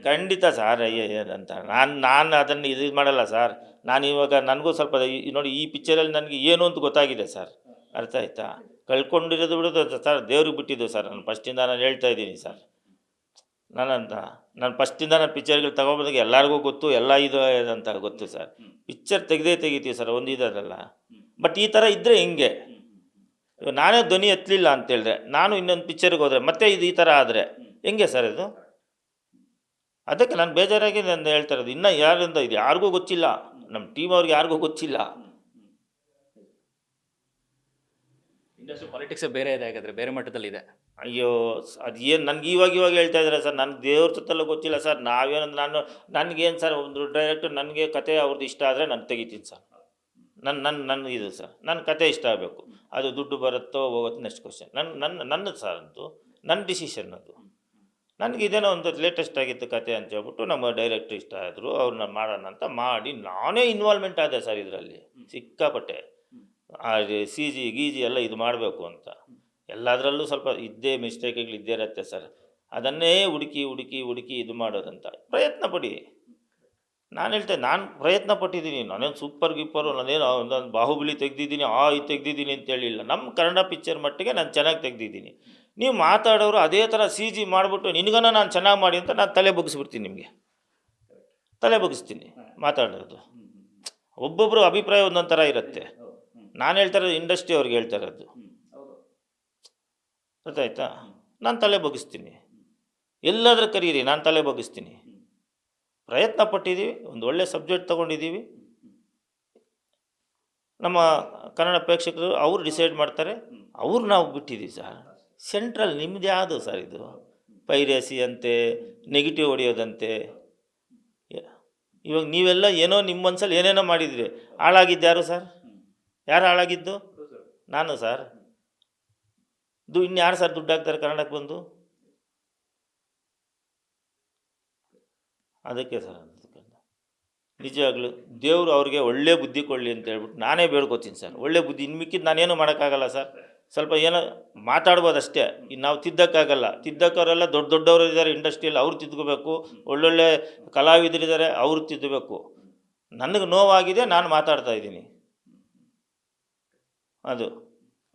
ಖಂಡಿತ ಸರ್. ಅಂತ ನಾನು ಅದನ್ನು ಇದು ಮಾಡಲ್ಲ ಸರ್. ನಾನು ಇವಾಗ ನನಗೂ ಸ್ವಲ್ಪ ನೋಡಿ, ಈ ಪಿಕ್ಚರಲ್ಲಿ ನನಗೆ ಏನು ಅಂತ ಗೊತ್ತಾಗಿದೆ ಸರ್. ಅರ್ಥ ಆಯ್ತಾ? ಕಳ್ಕೊಂಡಿರೋದು ಬಿಡೋದು ಸರ್ ದೇವ್ರಿಗೆ ಬಿಟ್ಟಿದ್ದು ಸರ್. ನಾನು ಫಸ್ಟಿಂದ ನಾನು ಹೇಳ್ತಾ ಇದ್ದೀನಿ ಸರ್. ನಾನು ಫಸ್ಟಿಂದ ನಾನು ಪಿಕ್ಚರ್ಗಳು ತಗೊಬೋದಾಗ ಎಲ್ಲರಿಗೂ ಗೊತ್ತು, ಎಲ್ಲ ಇದು ಅಂತ ಗೊತ್ತು ಸರ್. ಪಿಕ್ಚರ್ ತೆಗಿತೀವಿ ಸರ್, ಒಂದು ಇದಲ್ಲ. ಬಟ್ ಈ ಥರ ಇದ್ದರೆ ಹಿಂಗೆ, ಇವಾಗ ನಾನೇ ಧ್ವನಿ ಎತ್ತಲಿಲ್ಲ ಅಂತೇಳಿದ್ರೆ, ನಾನು ಇನ್ನೊಂದು ಪಿಕ್ಚರ್ಗೆ ಹೋದರೆ ಮತ್ತೆ ಇದು ಈ ಥರ ಆದರೆ ಹೆಂಗೆ ಸರ್ ಇದು? ಅದಕ್ಕೆ ನಾನು ಬೇಜಾರಾಗಿ ನಾನು ಹೇಳ್ತಾ ಇರೋದು. ಇನ್ನೂ ಯಾರಿಂದ ಇದು ಯಾರಿಗೂ ಗೊತ್ತಿಲ್ಲ, ನಮ್ಮ ಟೀಮ್ ಅವ್ರಿಗೆ ಯಾರಿಗೂ ಗೊತ್ತಿಲ್ಲ. ಇಂಡಸ್ಟ್ರಿ ಪಾಲಿಟಿಕ್ಸೇ ಬೇರೆ ಇದೆ, ಹಾಗಾದರೆ ಬೇರೆ ಮಟ್ಟದಲ್ಲಿದೆ. ಅಯ್ಯೋ ಅದು ಏನು ನನಗೆ ಇವಾಗ ಹೇಳ್ತಾ ಇದ್ದಾರೆ ಸರ್. ನನಗೆ ದೇವ್ರ ಸುತ್ತಲೂ ಗೊತ್ತಿಲ್ಲ ಸರ್. ನನಗೇನು ಸರ್, ಒಂದು ಡೈರೆಕ್ಟರ್ ನನಗೆ ಕತೆ ಅವ್ರದ್ದು ಇಷ್ಟ ಆದರೆ ನಾನು ತೆಗಿತೀನಿ ಸರ್. ನನ್ನ ಇದು ಸರ್, ನನ್ನ ಕತೆ ಇಷ್ಟ ಆಗಬೇಕು. ಅದು ದುಡ್ಡು ಬರುತ್ತೋ ಹೋಗುತ್ತೋ ನೆಕ್ಸ್ಟ್ ಕ್ವಶನ್. ನನ್ನದು ಸರ್, ಅಂತೂ ನನ್ನ ಡಿಸಿಷನ್ ಅದು. ನನಗೆ ಇದೇನೋ ಒಂದು ಲೇಟೆಸ್ಟ್ ಆಗಿತ್ತು ಕತೆ ಅಂತ ಹೇಳ್ಬಿಟ್ಟು ನಮ್ಮ ಡೈರೆಕ್ಟ್ರ್ ಇಷ್ಟ ಆದರು, ಅವ್ರನ್ನ ಮಾಡೋಣ ಅಂತ ಮಾಡಿ ನಾನೇ ಇನ್ವಾಲ್ವ್ಮೆಂಟ್ ಆದೆ ಸರ್ ಇದರಲ್ಲಿ ಸಿಕ್ಕಾಪಟ್ಟೆ. CG ಗೀಜಿ ಎಲ್ಲ ಇದು ಮಾಡಬೇಕು ಅಂತ ಎಲ್ಲದರಲ್ಲೂ ಸ್ವಲ್ಪ ಮಿಸ್ಟೇಕ್ಗಳು ಇದ್ದೇ ಇರುತ್ತೆ ಸರ್. ಅದನ್ನೇ ಹುಡುಕಿ ಇದು ಮಾಡೋದಂತ ಪ್ರಯತ್ನ ಪಡಿ. ನಾನು ಹೇಳ್ತೇನೆ, ನಾನು ಪ್ರಯತ್ನ ಪಟ್ಟಿದ್ದೀನಿ. ನಾನೇನು ಸೂಪರ್ ನಾನೇನು ಒಂದೊಂದು ಬಾಹುಬಲಿ ತೆಗ್ದಿದ್ದೀನಿ, ಇದು ತೆಗ್ದಿದ್ದೀನಿ ಅಂತೇಳಿಲ್ಲ. ನಮ್ಮ ಕನ್ನಡ ಪಿಕ್ಚರ್ ಮಟ್ಟಿಗೆ ನಾನು ಚೆನ್ನಾಗಿ ತೆಗ್ದಿದ್ದೀನಿ. ನೀವು ಮಾತಾಡೋರು ಅದೇ ಥರ CG ಮಾಡಿಬಿಟ್ಟು ನಿನಗನ ನಾನು ಚೆನ್ನಾಗಿ ಮಾಡಿ ಅಂತ ನಾನು ತಲೆ ಬಗ್ಗಿಸ್ಬಿಡ್ತೀನಿ ನಿಮಗೆ. ತಲೆ ಬಗ್ಗಿಸ್ತೀನಿ ಮಾತಾಡೋದು. ಒಬ್ಬೊಬ್ಬರು ಅಭಿಪ್ರಾಯ ಒಂದೊಂದು ಥರ ಇರುತ್ತೆ. ನಾನು ಹೇಳ್ತಾ ಇರೋದು ಇಂಡಸ್ಟ್ರಿ ಅವ್ರಿಗೆ ಹೇಳ್ತಾ ಇರೋದು, ಗೊತ್ತಾಯ್ತಾ? ನಾನು ತಲೆ ಬಗ್ಗಿಸ್ತೀನಿ, ಎಲ್ಲಾದರೂ ಕರೀರಿ, ನಾನು ತಲೆ ಬಗ್ಗಿಸ್ತೀನಿ. ಪ್ರಯತ್ನ ಪಟ್ಟಿದ್ದೀವಿ, ಒಂದು ಒಳ್ಳೆ ಸಬ್ಜೆಕ್ಟ್ ತೊಗೊಂಡಿದ್ದೀವಿ. ನಮ್ಮ ಕನ್ನಡ ಪ್ರೇಕ್ಷಕರು ಅವ್ರು ಡಿಸೈಡ್ ಮಾಡ್ತಾರೆ, ಅವ್ರು ನಾವು ಬಿಟ್ಟಿದ್ದೀವಿ ಸರ್. ಸೆಂಟ್ರಲ್ ನಿಮ್ಮದು ಯಾವುದು ಸರ್ ಇದು? ಪೈರೇಸಿ ಅಂತೆ, ನೆಗೆಟಿವ್ ಹೊಡೆಯೋದಂತೆ. ಇವಾಗ ನೀವೆಲ್ಲ ಏನೋ ನಿಮ್ಮ ಮನಸ್ಸಲ್ಲಿ ಏನೇನೋ ಮಾಡಿದ್ರಿ. ಹಾಳಾಗಿದ್ದು ಯಾರು ಸರ್? ಯಾರು ಹಾಳಾಗಿದ್ದು? ನಾನು ಸರ್. ಇನ್ಯಾರು ಸರ್ ದುಡ್ಡು ಹಾಕ್ತಾರೆ ಕನ್ನಡಕ್ಕೆ ಬಂದು? ಅದಕ್ಕೆ ಸರ್ ನಿಜವಾಗ್ಲೂ ದೇವರು ಅವ್ರಿಗೆ ಒಳ್ಳೆ ಬುದ್ಧಿ ಕೊಡಲಿ ಅಂತ ಹೇಳ್ಬಿಟ್ಟು ನಾನೇ ಬೇಡ್ಕೋತೀನಿ ಸರ್. ಒಳ್ಳೆ ಬುದ್ಧಿ. ಇನ್ನು ಮಿಕ್ಕಿದ್ದು ನಾನೇನು ಮಾಡೋಕ್ಕಾಗಲ್ಲ ಸರ್. ಸ್ವಲ್ಪ ಏನೋ ಮಾತಾಡ್ಬೋದು ಅಷ್ಟೇ. ಇನ್ನು ನಾವು ತಿದ್ದಕ್ಕಾಗಲ್ಲ. ತಿದ್ದಕ್ಕವರೆಲ್ಲ ದೊಡ್ಡ ದೊಡ್ಡವರು ಇದ್ದಾರೆ ಇಂಡಸ್ಟ್ರಿಯಲ್ಲಿ, ಅವ್ರು ತಿದ್ಕೋಬೇಕು. ಒಳ್ಳೊಳ್ಳೆ ಕಲಾವಿದರಿದ್ದಾರೆ, ಅವ್ರು ತಿದ್ದಬೇಕು. ನನಗೆ ನೋವಾಗಿದೆ, ನಾನು ಮಾತಾಡ್ತಾ ಇದ್ದೀನಿ. ಅದು.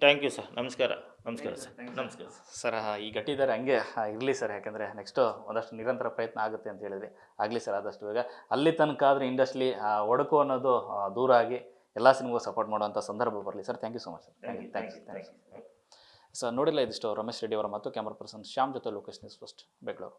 Thank you sir. ನಮಸ್ಕಾರ. ನಮಸ್ಕಾರ ಸರ್. ನಮಸ್ಕಾರ ಸರ್. ಈ ಗಟ್ಟಿದ್ದಾರೆ ಹಂಗೆ ಇರಲಿ ಸರ್, ಯಾಕಂದರೆ ನೆಕ್ಸ್ಟು ಒಂದಷ್ಟು ನಿರಂತರ ಪ್ರಯತ್ನ ಆಗುತ್ತೆ ಅಂತ ಹೇಳಿದ್ರಿ. ಆಗಲಿ ಸರ್. ಆದಷ್ಟು ಬೇಗ ಅಲ್ಲಿ ತನಕ ಆದರೆ ಇಂಡಸ್ಟ್ರಿ ಒಡಕು ಅನ್ನೋದು ದೂರ ಆಗಿ ಎಲ್ಲ ಸಿನಿಮಾಗೂ ಸಪೋರ್ಟ್ ಮಾಡುವಂಥ ಸಂದರ್ಭ ಬರಲಿ sir. Thank you so much sir. Thank you. Sir ನೋಡಿಲ್ಲ ಇದಿಷ್ಟು ರಮೇಶ್ ರೆಡ್ಡಿ ಅವರ ಮತ್ತು ಕ್ಯಾಮರಾ ಪರ್ಸನ್ ಶ್ಯಾಮ್ ಜೊತೆ ಲೋಕೇಶ್ ನ್ಯೂಸ್ ಫಸ್ಟ್ ಬೆಂಗಳೂರು.